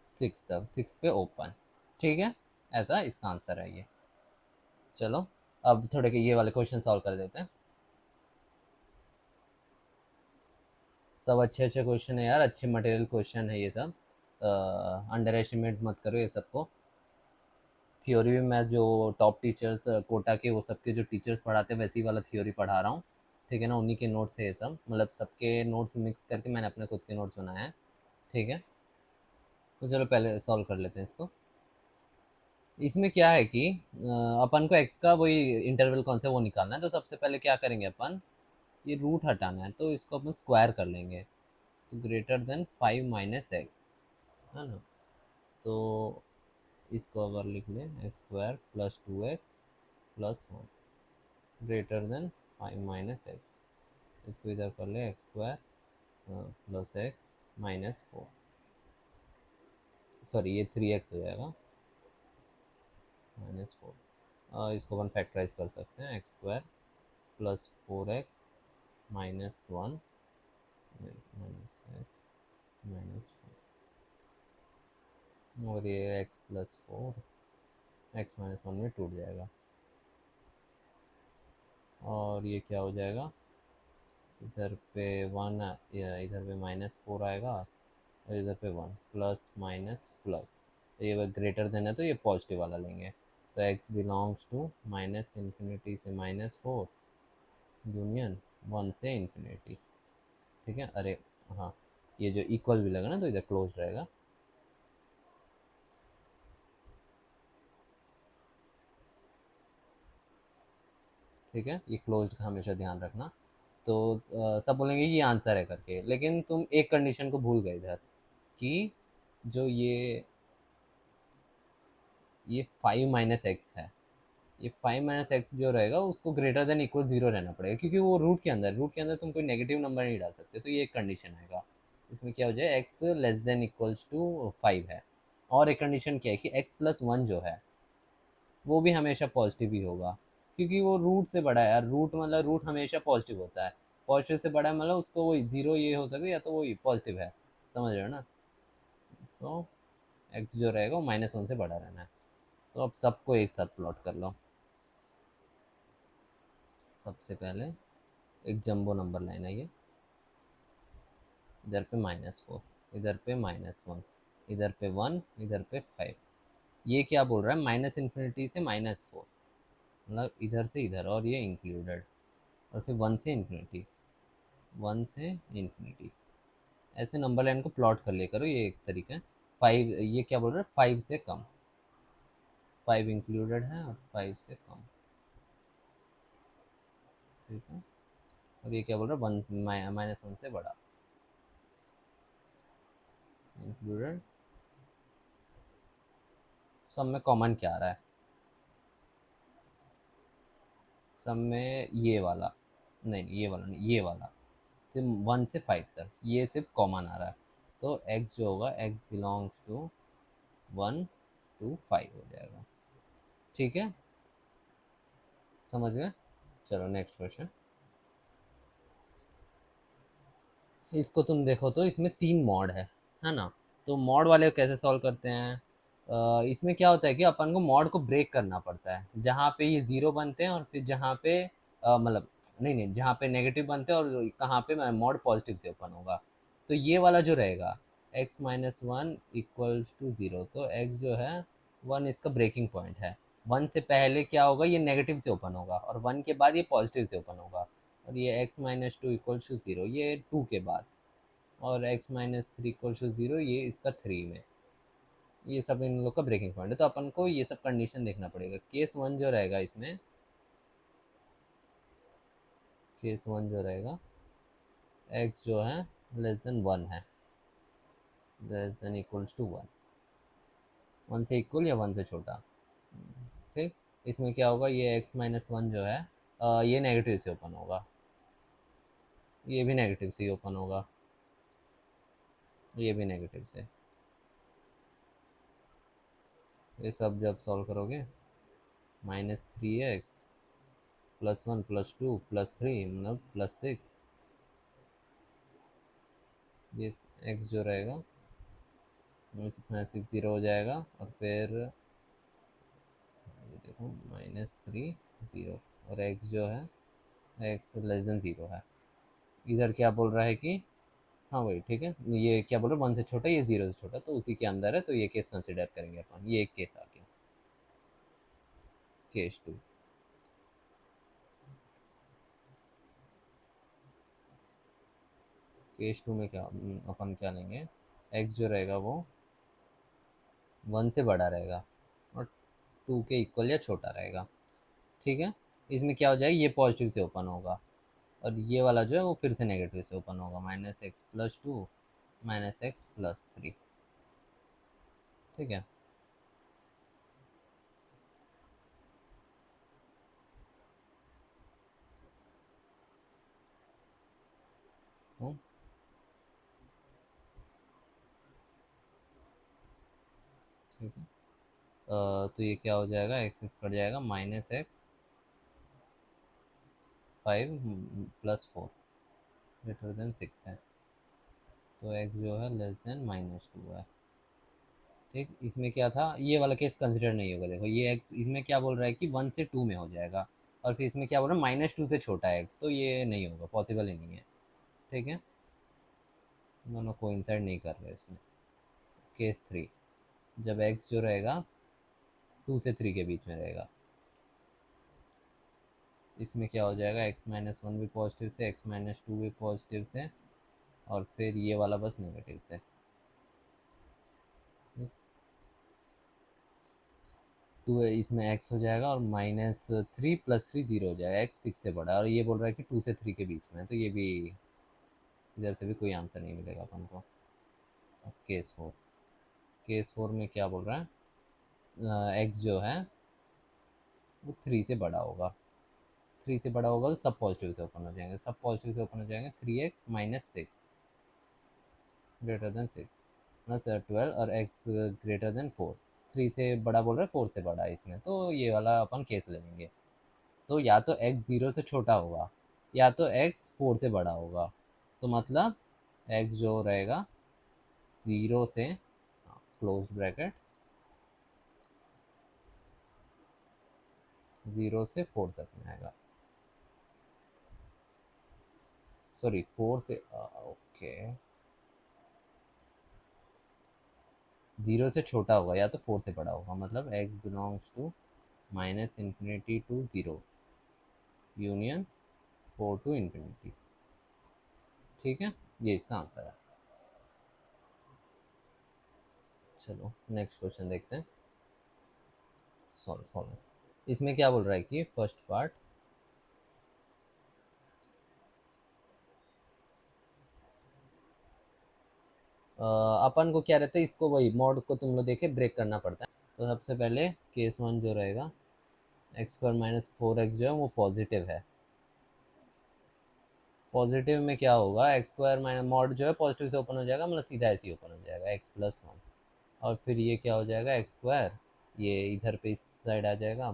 6 तक, 6 पे ओपन। ठीक है, ऐसा इसका आंसर है ये। चलो, अब थोड़े के ये वाले क्वेश्चन सॉल्व कर देते हैं। सब अच्छे अच्छे क्वेश्चन है यार, अच्छे मटेरियल क्वेश्चन है ये सब, अंडर एस्टिमेट मत करो ये सबको। थ्योरी में मैं जो टॉप टीचर्स कोटा के वो सबके जो टीचर्स पढ़ाते हैं वैसी वाला थ्योरी पढ़ा रहा हूँ। ठीक है ना, उन्हीं के नोट्स है ये सब, मतलब सबके नोट्स मिक्स करके मैंने अपने खुद के नोट्स बनाए हैं। ठीक है, तो चलो पहले सॉल्व कर लेते हैं इसको। इसमें क्या है कि अपन को एक्स का वही इंटरवल कौन सा वो निकालना है, तो सबसे पहले क्या करेंगे अपन, ये रूट हटाना है, तो इसको अपन स्क्वायर कर लेंगे, तो ग्रेटर देन 5 - x, है ना, तो इसको अगर लिख लें x² + 2x + 1 greater than 5 - x, इसको इधर कर ले x² + x - 4, सॉरी ये 3x हो जाएगा -4। इसको अपन फैक्टराइज कर सकते हैं, x² + 4x - 1 -x -4, और ये x + 4 x - 1 में टूट जाएगा। और ये क्या हो जाएगा, इधर पे 1, इधर पे -4 आएगा, और इधर पे 1, प्लस माइनस प्लस, तो ये ग्रेटर देन है तो ये पॉजिटिव वाला लेंगे। तो x belongs to minus infinity से -4 यूनियन 1 से इन्फिनिटी। ठीक है, अरे हाँ, ये जो इक्वल भी लगा ना तो इधर क्लोज रहेगा। ठीक है, ये क्लोज्ड का हमेशा ध्यान रखना। तो सब बोलेंगे ये आंसर है करके, लेकिन तुम एक कंडीशन को भूल गए इधर, कि जो ये 5 - x है, ये 5 - x जो रहेगा उसको ग्रेटर देन इक्वल 0 रहना पड़ेगा, क्योंकि वो रूट के अंदर तुम कोई नेगेटिव नंबर नहीं डाल सकते, तो ये एक कंडीशन आएगा। इसमें क्या हो जाए, x less than equals to 5 है। और एक कंडीशन क्या है कि x+1 जो है वो भी हमेशा पॉजिटिव ही होगा, क्योंकि वो रूट से बड़ा है यार, रूट मतलब रूट हमेशा पॉजिटिव होता है, पॉजिटिव से बड़ा है मतलब उसको वही 0 ये हो सकता है, या तो वही पॉजिटिव है, समझ रहे हो ना। तो x जो रहेगा वो -1 से बड़ा रहना है। तो अब सबको एक साथ प्लॉट कर लो। सबसे पहले एक जंबो नंबर लाइन है ये, इधर पे -4, इधर पे -1, इधर पे 1, इधर पे 5। ये क्या बोल रहा है, माइनस इन्फिनिटी से -4, मतलब इधर से इधर, और ये इंक्लूडेड। और फिर 1 से इन्फिनिटी, 1 से इन्फिनिटी, ऐसे नंबर लाइन को प्लॉट कर लिया करो, ये एक तरीका है। 5, ये क्या बोल रहा है, 5 से कम, 5 इंक्लूडेड है और 5 से कम। ठीक है, और ये क्या बोल रहा है, 1 -1 से बड़ा, इंक्लूडेड। सब में कॉमन क्या आ रहा है, सब में ये वाला, नहीं ये वाला नहीं, ये वाला, सिर्फ 1 से 5 तक ये सिर्फ कॉमन आ रहा है। तो x जो होगा, x बिलोंग्स टू 1 to 5 हो जाएगा। ठीक है, समझ गए। चलो नेक्स्ट क्वेश्चन। इसको तुम देखो तो इसमें 3 मॉड है ना। तो मॉड वाले को कैसे सॉल्व करते हैं, इसमें क्या होता है कि अपन को मॉड को ब्रेक करना पड़ता है, जहाँ पे ये 0 बनते हैं और फिर जहाँ पे मतलब नहीं नहीं, जहाँ पे नेगेटिव बनते हैं और कहाँ पे मॉड पॉजिटिव से ओपन होगा। तो ये वाला जो रहेगा, x-1 इक्वल्स टू 0, तो x जो है 1 इसका ब्रेकिंग पॉइंट है। 1 से पहले क्या होगा, ये नेगेटिव से ओपन होगा, और 1 के बाद ये पॉजिटिव से ओपन होगा। और ये x-2 इक्वल्स टू 0 ये 2 के बाद, और x-3 इक्वल्स टू 0 ये इसका 3 में। ये सब इन लोग का ब्रेकिंग पॉइंट है, तो अपन को ये सब कंडीशन देखना पड़ेगा। केस 1 जो रहेगा इसमें, केस 1 जो रहेगा, x जो है लेस देन 1 है, लेस देन इक्वल्स टू 1, 1 से इक्वल या 1 से छोटा। ठीक, इसमें क्या होगा, ये x-1 जो है ये नेगेटिव से ओपन होगा, ये भी नेगेटिव से ही ओपन होगा, ये भी नेगेटिव से। ये सब जब सॉल्व करोगे, -3x +1 +2 +3 मतलब +6, ये x जो रहेगा 6 0 हो जाएगा, और फिर ये देखो -3 0, और x जो है x लेस देन 0 है। इधर क्या बोल रहा है कि, हाँ वही ठीक है, ये क्या बोल रहा है, 1 से छोटा, ये 0 से छोटा, तो उसी के अंदर है, तो ये केस कंसिडर करेंगे अपन। ये एक केस आ गया, केस 2। केस 2 में क्या अपन क्या लेंगे, x जो रहेगा वो 1 से बड़ा रहेगा और 2 के इक्वल या छोटा रहेगा। ठीक है, इसमें क्या हो जाएगा, ये पॉजिटिव से ओपन होगा, और ये वाला जो है वो फिर से नेगेटिव से ओपन होगा, -x+2 -x+3। ठीक है, तो ठीक है, तो ये क्या हो जाएगा, x x कट जाएगा, -5 + 4 ग्रेटर देन 6 है, तो x जो है लेस देन -2 है। ठीक, इसमें क्या था, ये वाला केस कंसिडर नहीं होगा। देखो ये x इसमें क्या बोल रहा है कि 1 से 2 में हो जाएगा, और फिर इसमें क्या बोल रहा है, -2 से छोटा है x, तो ये नहीं होगा, पॉसिबल ही नहीं है। ठीक है, दोनों कोइंसाइड नहीं कर रहे इसमें। केस 3, जब x जो रहेगा 2 से 3 के बीच में रहेगा, इसमें क्या हो जाएगा, x-1 भी पॉजिटिव से, x-2 भी पॉजिटिव से, और फिर ये वाला बस नेगेटिव से। टू इसमें x हो जाएगा, और -3 + 3 0 हो जाएगा, x 6 से बड़ा है, और ये बोल रहा है कि 2 से 3 के बीच में है, तो ये भी इधर से भी कोई आंसर नहीं मिलेगा अपन को। केस 4 में क्या बोल रहा है, x जो है वो 3 से बड़ा होगा। 3 से बड़ा होगा तो सब पॉजिटिव से ओपन हो जाएंगे, सब पॉजिटिव से ओपन हो जाएंगे। 3x - 6 ग्रेटर देन 6 प्लस 12, और x ग्रेटर देन 4। 3 से बड़ा बोल रहा है, 4 से बड़ा है इसमें, तो ये वाला अपन केस ले लेंगे। तो या तो x 0 से छोटा होगा, या तो x 4 से बड़ा होगा। तो मतलब x जो रहेगा 0 से, क्लोज ब्रैकेट, 0 से 4 तक में आएगा। सॉरी 4 से, ओके, 0 से छोटा होगा या तो 4 से बड़ा होगा, मतलब x belongs to -∞ to 0 union 4 to ∞। ठीक है, ये इसका आंसर है। चलो नेक्स्ट क्वेश्चन देखते हैं। Solve follow. इसमें क्या बोल रहा है कि फर्स्ट पार्ट, अपन को क्या रहता है, इसको वही मॉड को तुम लोग देखे ब्रेक करना पड़ता है। तो सबसे पहले केस 1 जो रहेगा, x² - 4x जो है वो पॉजिटिव है। पॉजिटिव में क्या होगा, x² मॉड जो है पॉजिटिव से ओपन हो जाएगा, मतलब सीधा ऐसे ही ओपन हो जाएगा, x+1। और फिर ये क्या हो जाएगा, x², ये इधर पे इस साइड आ जाएगा,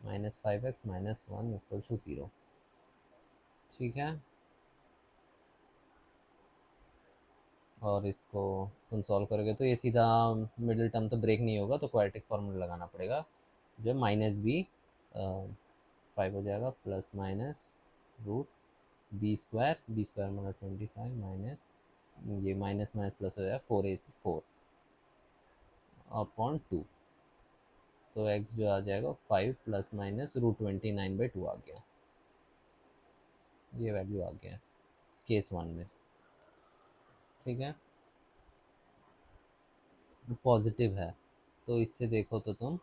-5x - 1 = 0। ठीक है, और इसको तुम सॉल्व करोगे तो ये सीधा मिडिल टर्म तो ब्रेक नहीं होगा, तो क्वाड्रेटिक फॉर्मूला लगाना पड़ेगा, जो -b 5 हो जाएगा, प्लस माइनस रूट b² मतलब 25 माइनस, ये माइनस माइनस प्लस हो जाएगा 4ac 4 अपॉन 2। तो x जो आ जाएगा 5 प्लस माइनस √29/2 आ गया, ये वैल्यू आ गया केस 1 में। ठीक है, पॉजिटिव है, तो इससे देखो तो तुम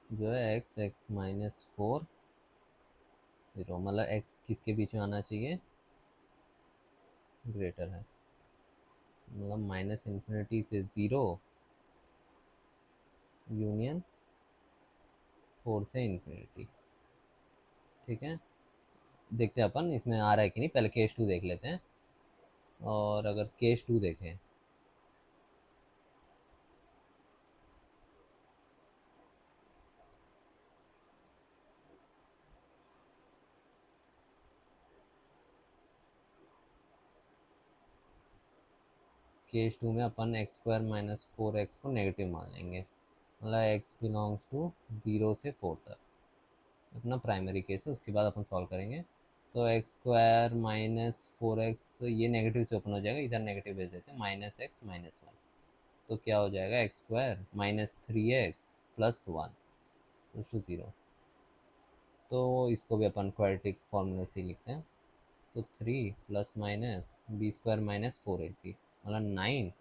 जो है x(x - 4) 0, मतलब x किसके बीच में आना चाहिए, ग्रेटर है, मतलब -∞ से 0 यूनियन 4 से ∞। ठीक है, देखते हैं अपन इसमें आ रहा है कि नहीं, पहले केस 2 देख लेते हैं। और अगर केस 2 देखें, केस 2 में अपन x² - 4x को नेगेटिव मान लेंगे, मतलब x बिलोंग्स टू 0 से 4 तक, अपना प्राइमरी केस है, उसके बाद अपन सॉल्व करेंगे। तो x² - 4x ये नेगेटिव से ओपन हो जाएगा, इधर नेगेटिव भेज देते हैं, -x - 1। तो क्या हो जाएगा, x² - 3x + 1 = 0। तो इसको भी अपन क्वाड्रेटिक फॉर्मूले से लिखते हैं। तो 3 प्लस माइनस b² - 4ac, मतलब 9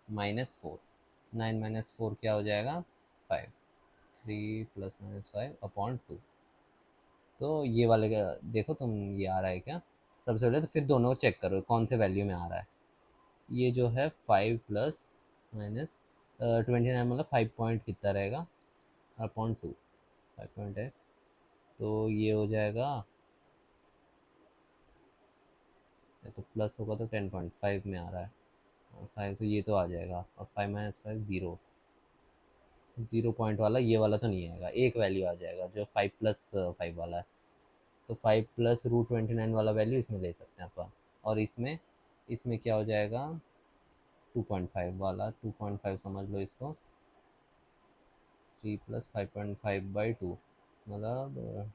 - 4, 9 - 4 क्या हो जाएगा, 5। 3 प्लस माइनस 5 अपॉन 2। तो ये वाले का देखो तुम, ये आ रहा है क्या, सबसे पहले तो फिर दोनों चेक करो कौन से वैल्यू में आ रहा है। ये जो है 5 प्लस माइनस 29, मतलब 5 पॉइंट कितना रहेगा, अपॉन 2, 5.x। तो ये हो जाएगा, ये तो प्लस होगा तो 10.5 में आ रहा है, और 5 तो ये तो आ जाएगा, और 5 - 5 0, 0 पॉइंट वाला ये वाला तो नहीं आएगा, एक वैल्यू आ जाएगा जो 5 + 5 वाला है। तो 5 प्लस √29 वाला वैल्यू इसमें ले सकते हैं अपन। और इसमें इसमें क्या हो जाएगा, 2.5 वाला, 2.5 समझ लो इसको, 3 + 5.5/2, मतलब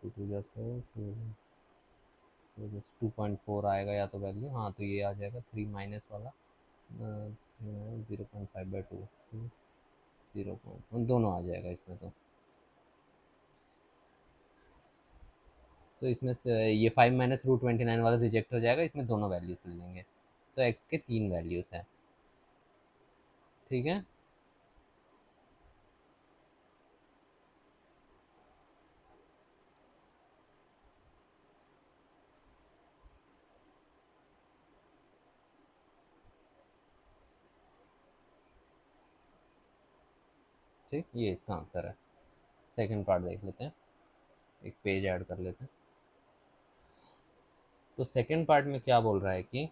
टू टू जा 4, 2.4 आएगा या तो वैल्यू, हाँ तो ये आ जाएगा 3 माइनस वाला 0.5/2, 0 दोनों आ जाएगा इसमें। तो इसमें से ये 5 - √29 वाला रिजेक्ट हो जाएगा, इसमें दोनों वैल्यूज ले लेंगे। तो x के 3 वैल्यूज है, ठीक है। ठीक, ये इसका आंसर है। सेकंड पार्ट देख लेते हैं, एक पेज ऐड कर लेते हैं। तो सेकंड पार्ट में क्या बोल रहा है कि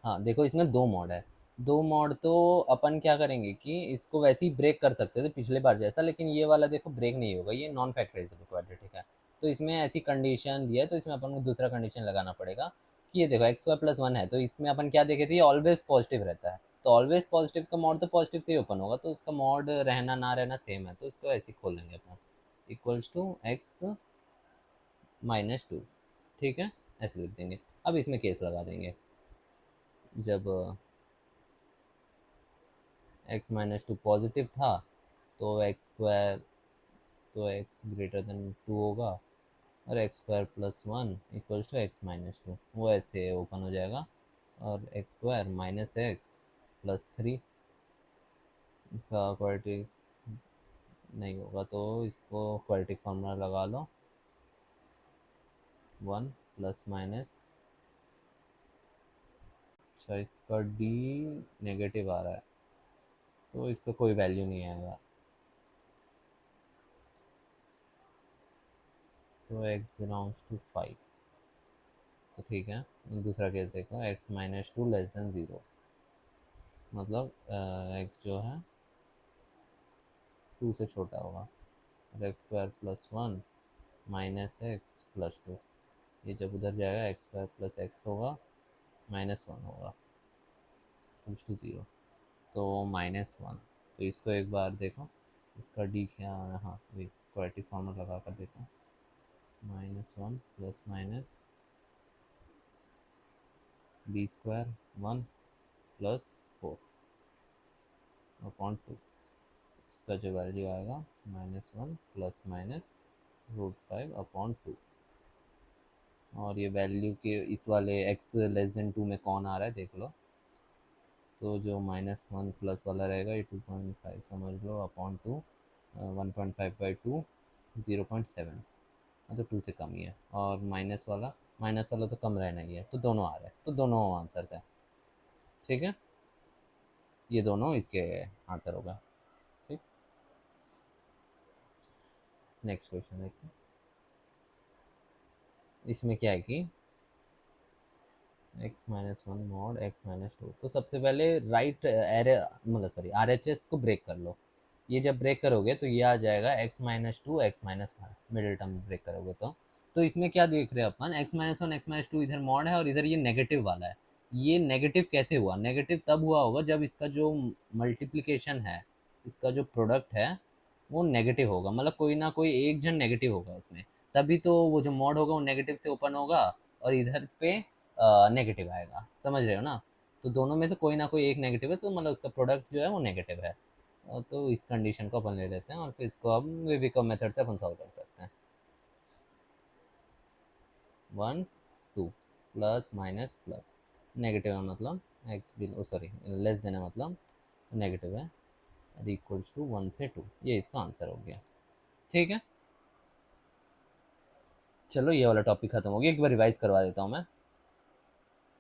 हाँ देखो, इसमें दो मॉड है। दो मॉड तो अपन क्या करेंगे कि इसको वैसे ही ब्रेक कर सकते थे पिछले बार जैसा, लेकिन ये वाला देखो ब्रेक नहीं होगा, ये नॉन फैक्टराइजेबल क्वाड्रेटिक है। तो इसमें ऐसी कंडीशन दिया है, तो इसमें अपन को दूसरा कंडीशन लगाना पड़ेगा कि ये देखो x² + 1 है, तो इसमें अपन क्या देखे थे, ये ऑलवेज पॉजिटिव रहता है। तो ऑलवेज पॉजिटिव का मॉड तो पॉजिटिव से ही ओपन होगा, तो उसका मॉड रहना ना रहना सेम है, तो इसको ऐसे ही खोल लेंगे अपन, इक्वल्स टू x-2, ठीक है, ऐसे लिख देंगे। अब इसमें केस लगा देंगे, जब x-2 पॉजिटिव था तो x² तो x > 2 होगा, और x² + 1 = x-2, वो ऐसे ओपन हो जाएगा। और x² - x + 3, इसका क्वाड्रेटिक नहीं होगा, तो इसको क्वाड्रेटिक फार्मूला लगा लो, 1 ±। अच्छा, इसका d नेगेटिव आ रहा है, तो इसका कोई वैल्यू नहीं आएगा, तो x बिलोंग्स टू 5। तो ठीक है, दूसरा केस देखो, x-2 < 0, मतलब x जो है 2 से छोटा होगा, और x² + 1 -x + 2, ये जब उधर जाएगा x² + x होगा, -1 होगा, टू टू 0, तो -1। तो इसको एक बार देखो, इसका डी क्या, हाँ वही क्वाड्रेटिक फॉर्मूला लगा कर देखो, -1 ± b² 1 + 4 अपॉन 2, इसका जो वैल्यू आएगा -1 ± √5/2। और ये वैल्यू के इस वाले x < 2 में कौन आ रहा है देख लो, तो जो -1 प्लस वाला रहेगा ये 2.5 समझ लो अपॉन 2, 1.5/2 0.7, मतलब 2 से कम ही है। और माइनस वाला तो कम रहना ही है, तो दोनों आ रहे हैं, तो दोनों आंसर है, ठीक है, ये दोनों इसके आंसर होगा। ठीक, नेक्स्ट क्वेश्चन देखते हैं। इसमें क्या है कि x-1 mod x-2, तो सबसे पहले राइट एरे मतलब सॉरी RHS को ब्रेक कर लो। ये जब ब्रेक करोगे तो ये आ जाएगा x-2 x-1, middle term break करोगे तो इसमें क्या देख रहे हैं अपन, x-1 x-2 इधर मॉड है और इधर ये नेगेटिव वाला है। ये नेगेटिव कैसे हुआ, नेगेटिव तब हुआ होगा जब इसका जो मल्टीप्लिकेशन है, इसका जो प्रोडक्ट है वो नेगेटिव होगा, मतलब कोई ना कोई एक जन नेगेटिव होगा उसमें, तभी तो वो जो मॉड होगा वो नेगेटिव से ओपन होगा, और इधर पे नेगेटिव आएगा, समझ रहे हो ना। तो दोनों में से कोई ना कोई एक नेगेटिव है, तो मतलब उसका प्रोडक्ट जो है वो नेगेटिव है। तो इस कंडीशन को अपन ले लेते हैं, और फिर इसको अब वेविकम मेथड से अपन सॉल्व कर सकते हैं। 1 2 प्लस माइनस प्लस, नेगेटिव है मतलब x below sorry less than है मतलब नेगेटिव है, इक्वल्स टू 1 से 2, ये इसका आंसर हो गया, ठीक है। चलो ये वाला टॉपिक खत्म हो गया, एक बार रिवाइज करवा देता हूँ मैं,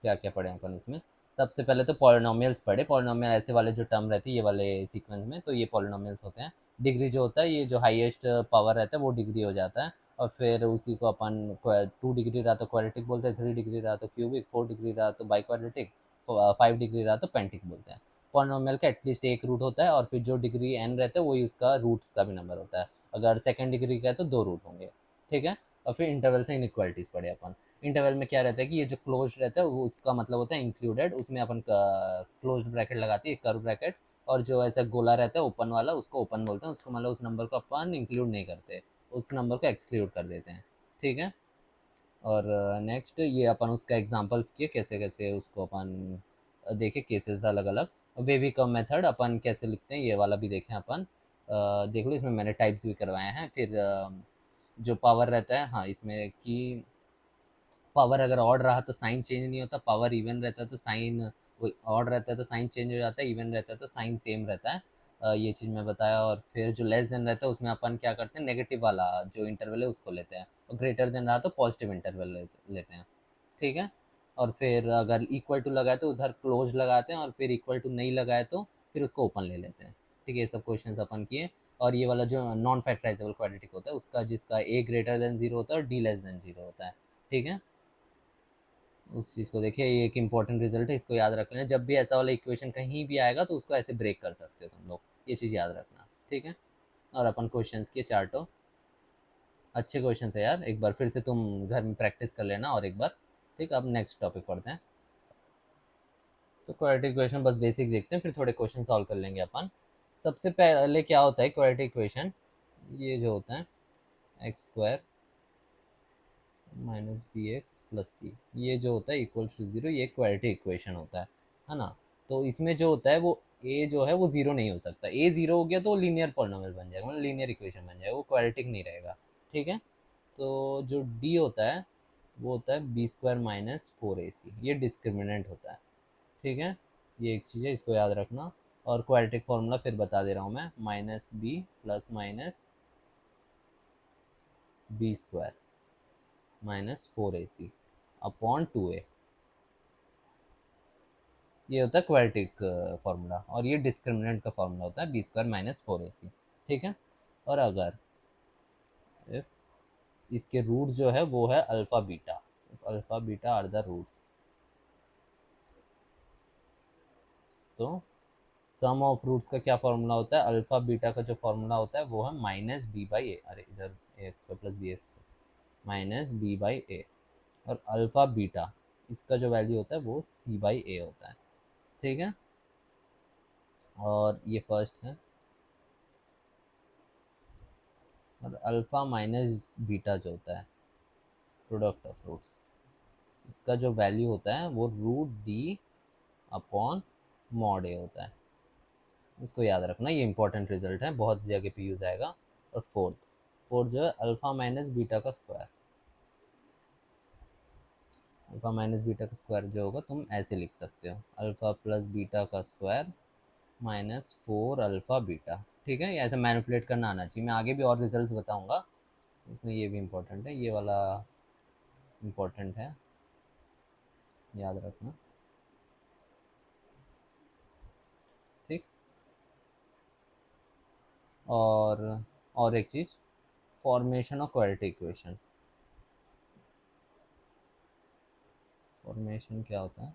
क्या क्या पढ़े अपन इसमें। सबसे पहले तो पॉलिनोमियल्स पढ़े, पॉलिनोमियल ऐसे वाले जो टर्म रहती है ये वाले सीक्वेंस में, तो ये पॉलिनोमियल्स होते हैं। डिग्री जो होता है, ये जो हाईएस्ट पावर रहता है वो डिग्री हो जाता है, और फिर उसी को अपन 2 डिग्री रहा तो क्वाड्रेटिक बोलते हैं, 3 डिग्री रहा तो क्यूबिक, 4 डिग्री रहा तो बाई क्वाड्रेटिक, 5 डिग्री रहा तो पेंटिक बोलते हैं। पॉलिनोमियल का एटलीस्ट एक रूट होता है, और फिर जो डिग्री n रहता है वही उसका रूट्स का भी नंबर होता है, अगर सेकेंड डिग्री का है तो 2 रूट होंगे, ठीक है। और फिर इंटरवल से इनइक्वालिटीज पढ़े अपन। इंटरवल में क्या रहता है कि ये जो क्लोज रहता है वो उसका मतलब होता है इंक्लूडेड, उसमें अपन क्लोज ब्रैकेट लगाती है, कर्व ब्रैकेट, और जो ऐसा गोला रहता है ओपन वाला उसको ओपन बोलते हैं, उसको मतलब उस नंबर को अपन इंक्लूड नहीं करते, उस नंबर को एक्सक्लूड कर देते हैं, ठीक है। और नेक्स्ट ये अपन उसका एग्जांपल्स किए कैसे कैसे उसको अपन देखे केसेस अलग अलग। वेवी कम मेथड अपन कैसे लिखते हैं ये वाला भी देखें अपन। देख लो इसमें मैंने टाइप्स भी करवाए हैं। फिर जो पावर रहता है, हाँ इसमें कि पावर अगर ऑड रहा तो साइन चेंज नहीं होता, पावर इवन रहता है तो साइन, वो ऑड रहता है तो साइन चेंज हो जाता है, इवन रहता है तो साइन सेम रहता है। ये चीज़ मैं बताया। और फिर जो लेस देन रहता है उसमें अपन क्या करते हैं, नेगेटिव वाला जो इंटरवल है उसको लेते हैं, और ग्रेटर देन रहा तो पॉजिटिव इंटरवल लेते हैं, ठीक है। और फिर अगर इक्वल टू लगाए तो उधर क्लोज लगाते हैं, और फिर इक्वल टू नहीं लगाए तो फिर उसको ओपन ले लेते हैं, ठीक है। ये सब क्वेश्चन अपन किए। और ये वाला जो नॉन फैक्टराइजेबल क्वाड्रेटिक होता है उसका, जिसका ए ग्रेटर देन जीरो होता है और डी लेस देन जीरो होता है, ठीक है। उस चीज़ को देखिए, ये एक इंपॉर्टेंट रिजल्ट है, इसको याद रख लेना। जब भी ऐसा वाला इक्वेशन कहीं भी आएगा तो उसको ऐसे ब्रेक कर सकते हो तुम लोग, ये चीज़ याद रखना, ठीक है। और अपन क्वेश्चंस के चार्टो, अच्छे क्वेश्चन है यार, एक बार फिर से तुम घर में प्रैक्टिस कर लेना और एक बार, ठीक। अब नेक्स्ट टॉपिक पढ़ते हैं। तो क्वाड्रेटिक इक्वेशन बस बेसिक देखते हैं, फिर थोड़े क्वेश्चन सॉल्व कर लेंगे अपन। सबसे पहले क्या होता है क्वाड्रेटिक इक्वेशन, ये जो होता है X square minus B X plus C, ये जो होता है इक्वल टू जीरो, ये क्वाड्रेटिक इक्वेशन होता है ना। तो इसमें जो होता है वो ए जो है वो जीरो नहीं हो सकता, ए जीरो हो गया तो लीनियर पॉलिनॉमियल बन जाएगा, मतलब लीनियर इक्वेशन बन जाएगा, वो क्वाड्रेटिक नहीं रहेगा, ठीक है। तो जो डी होता है वो होता है B square minus four A सी, ये डिस्क्रिमिनेंट होता है, ठीक है। ये एक चीज़ है, इसको याद रखना। और क्वाड्रेटिक फॉर्मूला फिर बता दे रहा हूँ मैं, minus B plus minus B square minus four A C upon two A, ये होता है क्वाड्रेटिक फार्मूला। और ये डिस्क्रिमिनेंट का फार्मूला होता है B square minus four A सी, ठीक है। और अगर इफ इसके रूट जो है वो है alpha beta are the roots, तो सम ऑफ रूट्स का क्या फार्मूला होता है, अल्फा बीटा का जो फार्मूला होता है वो है माइनस बी बाई ए, अरे इधर A X square plus B X minus B by A. और अल्फा बीटा इसका जो वैल्यू होता है वो सी बाई ए होता है, ठीक है। और ये फर्स्ट है। और अल्फा माइनस बीटा जो होता है प्रोडक्ट ऑफ रूट्स, इसका जो वैल्यू होता है वो रूट डी अपॉन मॉड ए होता है, इसको याद रखना, ये इंपॉर्टेंट रिजल्ट है, बहुत जगह पे यूज आएगा। और फोर्थ फोर्थ जो है अल्फा माइनस बीटा का स्क्वायर, अल्फा माइनस बीटा का स्क्वायर जो होगा तुम ऐसे लिख सकते हो, अल्फा प्लस बीटा का square minus four alpha beta, ठीक है। ये ऐसे मैनिपुलेट करना आना चाहिए, मैं आगे भी और रिजल्ट बताऊंगा उसमें, ये भी इम्पोर्टेंट है, ये वाला इम्पोर्टेंट है, याद रखना, ठीक। और एक चीज़, formation of quadratic equation, formation क्या होता है,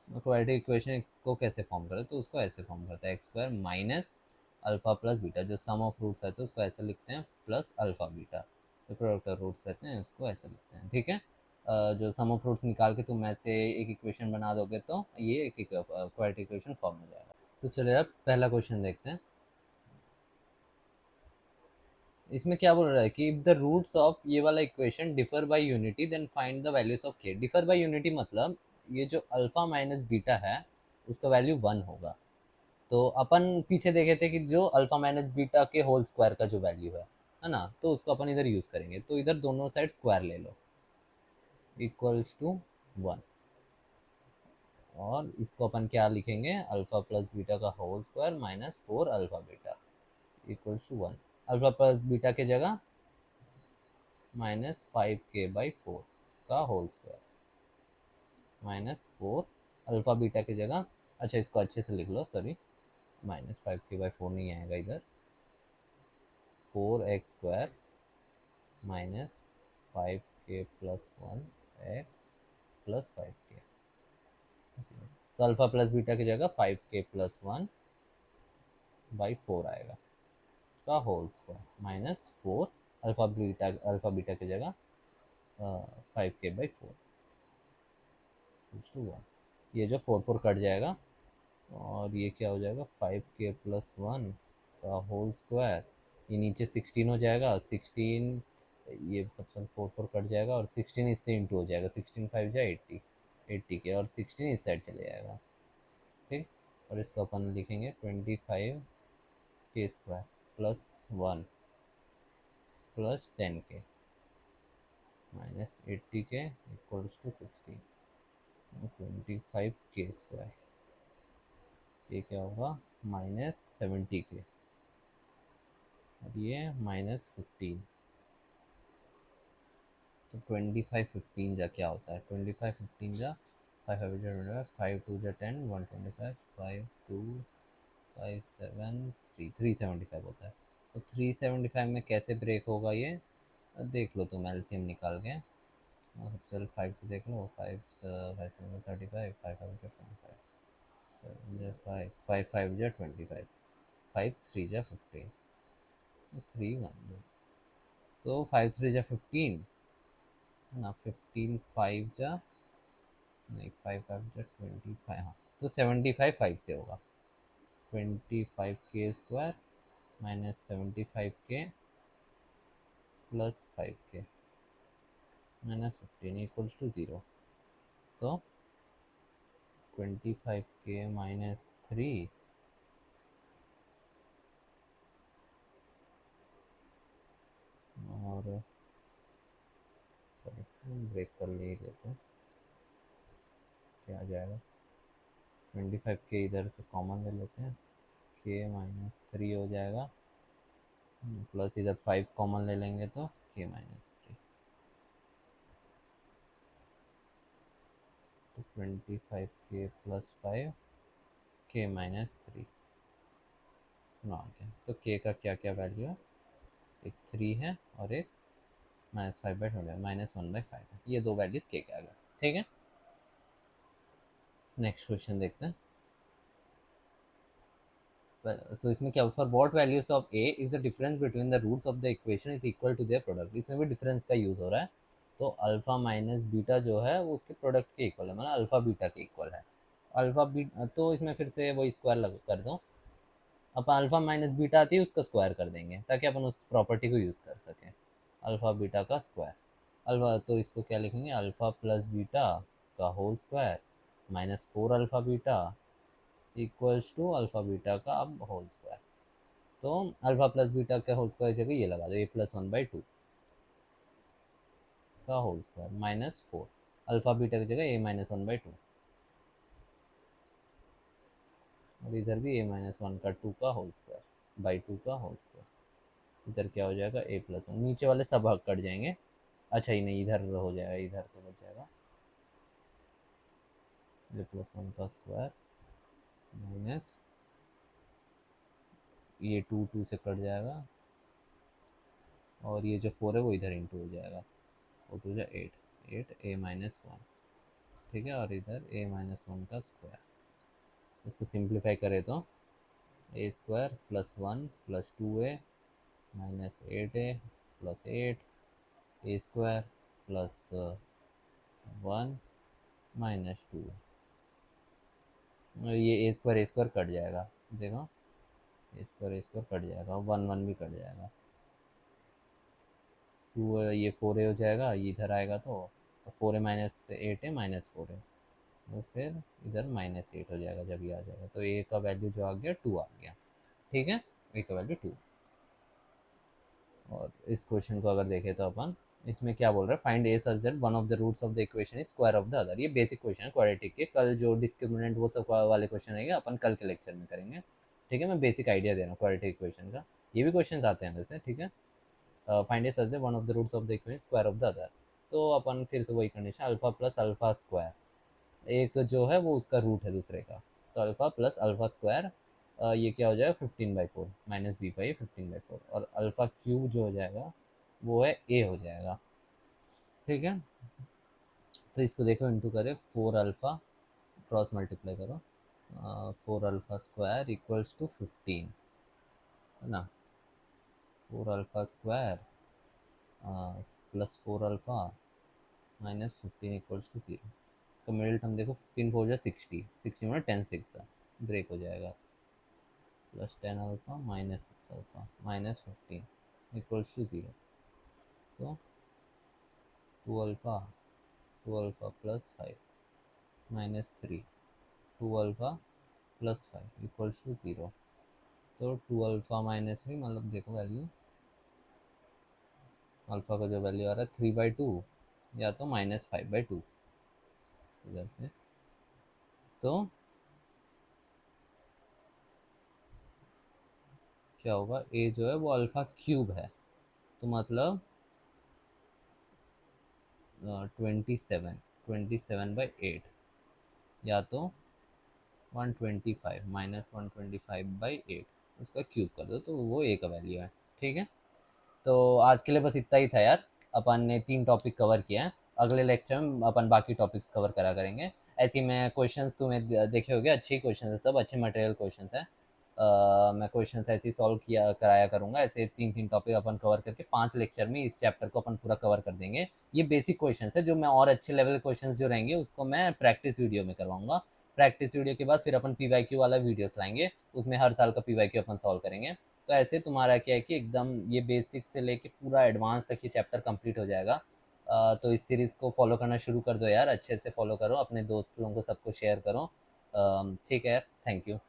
क्वाड्रेटिक इक्वेशन को कैसे फॉर्म करते हैं, तो उसको ऐसे फॉर्म करता है X square minus alpha plus beta, जो सम ऑफ रूट्स रहते हैं उसको ऐसे लिखते हैं, प्लस अल्फा बीटा जो प्रोडक्ट ऑफ रूट्स रहते हैं उसको ऐसे लिखते हैं, ठीक है। जो सम ऑफ रूट्स निकाल के तुम ऐसे एक इक्वेशन बना दोगे तो ये एक क्वाड्रेटिक इक्वेशन फॉर्म हो जाएगा। तो चलिए अब पहला क्वेश्चन देखते हैं। इसमें क्या बोल रहा है कि इफ द रूट्स ऑफ ये वाला equation differ by unity then find the values of K. Differ by unity मतलब ये जो अल्फा माइनस बीटा है उसका वैल्यू वन होगा। तो अपन पीछे देखे थे कि जो अल्फा माइनस बीटा के होल स्क्वायर का जो वैल्यू है ना, तो उसको अपन इधर यूज करेंगे, तो इधर दोनों साइड स्क्वायर ले लो, इक्वल्स टू वन। और इसको अपन क्या लिखेंगे, अल्फा प्लस बीटा का whole square minus four alpha beta equals to one. Alpha plus beta की जगह minus five K by four का whole square minus four alpha beta की जगह, अच्छा इसको अच्छे से लिख लो, sorry, minus five K by four नहीं आएगा इधर, four X square minus five K plus one X plus five K. तो अल्फा प्लस बीटा की जगह five K plus one by four आएगा का whole square minus four alpha beta की जगह five K by four to one. ये जो four four cut जाएगा और ये क्या हो जाएगा, फाइव के प्लस वन का होल स्क्वायर, ये नीचे 16 हो जाएगा, 16 ये सब सब 4 कट जाएगा और 16 इससे इंटू हो जाएगा, 16 5 जा 80, 80 के और 16 इस साइड चले जाएगा। ठीक, और इसको अपन लिखेंगे 25 के स्क्वायर प्लस 1 प्लस 10 के माइनस 80 के इक्वल्स टू 16, 25 के स्क्वायर, ये क्या होगा माइनस 70 के, और ये माइनस 15। तो 25 15 जा क्या होता है, 25 15 जा 5 5 जा 25, 5 2 जा 10, 125, 5 2 5 7 3 375 होता है। तो 375 में कैसे ब्रेक होगा ये देख लो तुम एलसीएम निकाल के। चल 5 से देख लो, 5 5 से 35, 5 5 जा 25, 5 5 5 जा 25, 5 3 जा 15, 3 1, तो 5 3 जा 15 ना, 15 5 जा नहीं 5 5 जा 25, हाँ तो 75 5 से होगा, 25 के स्क्वायर माइनस 75 के प्लस 5 के माइनस 15 इक्वल्स टू 0। तो 25 के माइनस 3 और सॉरी ब्रेक कर ले लेते हैं, क्या आ जाएगा 25 के इधर से कॉमन ले लेते हैं, के माइनस 3 हो जाएगा प्लस इधर 5 कॉमन ले लेंगे तो के माइनस 3, तो 25 के प्लस 5 के माइनस 3 आ गया। तो के का क्या क्या वैल्यू है, एक 3 है और एक माइनस 5/20 माइनस 1/5 है, ये दो वैल्यूज के आ गया। ठीक है, नेक्स्ट क्वेश्चन देखते हैं। तो इसमें क्या, for what values of A is the difference between the roots of the equation is equal to their product, इसमें भी डिफरेंस का यूज हो रहा है। तो अल्फा माइनस बीटा जो है वो उसके प्रोडक्ट के इक्वल है, मतलब अल्फा बीटा के इक्वल है। अल्फा बीटा तो इसमें फिर से वही स्क्वायर लग कर दो, अपन अल्फा माइनस बीटा आती है उसका स्क्वायर कर देंगे ताकि अपन उस प्रॉपर्टी को यूज़ कर सकें, अल्फा बीटा का स्क्वायर। अल्फा तो इसको क्या लिखेंगे, अल्फा प्लस बीटा का whole square minus 4 alpha beta equals to alpha beta का अब होल स्क्वायर। तो अल्फा प्लस बीटा का होल स्क्वायर जगह ये लगा दो, ए प्लस 1/2 का whole square minus 4, alpha beta की जगह ए माइनस 1/2, और इधर भी ए माइनस 1 का 2 का होल स्क्वायर बाई 2 का होल स्क्वायर। इधर क्या हो जाएगा ए प्लस 1, नीचे वाले सब भाग कट जाएंगे। अच्छा ही नहीं, इधर हो जाएगा, इधर तो बच जाएगा ए प्लस 1 का स्क्वायर माइनस ये 2 2 से कट जाएगा, और ये जो 4 है वो इधर इंटू हो जाएगा, और 2 जा 8, 8 ए माइनस 1। ठीक है, और इधर ए माइनस 1 का स्क्वायर, इसको सिंप्लीफाई करें तो ए स्क्वायर प्लस 1 प्लस 2 ए माइनस 8 ए प्लस 8 ए स्क्वायर प्लस 1 माइनस 2, ये ए स्क्वायर कट जाएगा, देखो ए स्क्वायर कट जाएगा, 1 1 भी कट जाएगा, 2 ये 4 हो जाएगा, ये इधर आएगा तो 4 माइनस 8 है माइनस 4 है, तो फिर इधर माइनस 8 हो जाएगा जब ये आ जाएगा, तो ए का वैल्यू जो आ गया 2 आ गया। ठीक है, ए का वैल्यू 2। और इस क्वेश्चन को अगर देखें तो अपन इसमें क्या बोल रहा है, find A such that one of the roots of the equation is square of the other. ये बेसिक क्वेश्चन है क्वाड्रेटिक के, कल जो डिस्क्रिमिनेंट वो सब वाले क्वेश्चन रहेंगे अपन कल के लेक्चर में करेंगे। ठीक है, मैं बेसिक आइडिया दे रहा हूँ क्वाड्रेटिक इक्वेशन का, ये भी क्वेश्चन आते हैं वैसे। ठीक है, find A such that one of the roots of the equation square of the other. तो अपन फिर से वही condition, alpha plus alpha square, एक जो है वो उसका रूट है दूसरे का, तो अल्फा प्लस अल्फा स्क्वायर ये क्या हो जाएगा 15/4 माइनस बी पाई 15/4, और अल्फा क्यूब जो हो जाएगा वो है ए हो जाएगा। ठीक है, तो इसको देखो इंटू करें, 4 अल्फा क्रॉस मल्टीप्लाई करो, 4 अल्फा स्क्वायर इक्वल्स टू 15 है ना, 4 alpha square plus 4 alpha minus 15 equals to 0। इसका मिडिल टर्म देखो, 15 4 जा 60, 60 में 10 6 ब्रेक हो जाएगा, plus 10 alpha minus 6 alpha minus 15 equals to 0। तो 2 alpha plus 5 minus 3 2 alpha plus 5 equals to 0। तो 2 अल्फा माइनस 3 मतलब देखो वैल्यू अल्फा का जो वैल्यू आ रहा है 3/2 या तो -5/2 इधर से। तो क्या होगा, ए जो है वो अल्फा क्यूब है, तो मतलब 27/8 या तो 125 -125/8 उसका क्यूब कर दो तो वो ए का वैल्यू है। ठीक है, तो आज के लिए बस इतना ही था यार। अपन ने 3 टॉपिक कवर किया है, अगले लेक्चर में अपन बाकी टॉपिक्स कवर करा करेंगे। ऐसे ही मैं क्वेश्चंस तुम्हें देखे होंगे, अच्छे क्वेश्चन है, सब अच्छे मटेरियल क्वेश्चन है। मैं क्वेश्चन ऐसे ही सॉल्व किया कराया करूंगा। ऐसे 3-3 टॉपिक अपन कवर करके 5 लेक्चर में इस चैप्टर को अपन पूरा कवर कर देंगे। ये बेसिक क्वेश्चन है, जो मैं और अच्छे लेवल क्वेश्चन जो रहेंगे उसको मैं प्रैक्टिस वीडियो में करवाऊंगा। प्रैक्टिस वीडियो के बाद फिर अपन पीवाईक्यू वाला वीडियोस लाएंगे, उसमें हर साल का पीवाईक्यू अपन सॉल्व करेंगे। तो ऐसे तुम्हारा क्या है कि एकदम ये बेसिक से लेके पूरा एडवांस तक ये चैप्टर कंप्लीट हो जाएगा। तो इस सीरीज़ को फॉलो करना शुरू कर दो यार, अच्छे से फॉलो करो, अपने दोस्त लोगों को सबको शेयर करो। ठीक है, थैंक यू।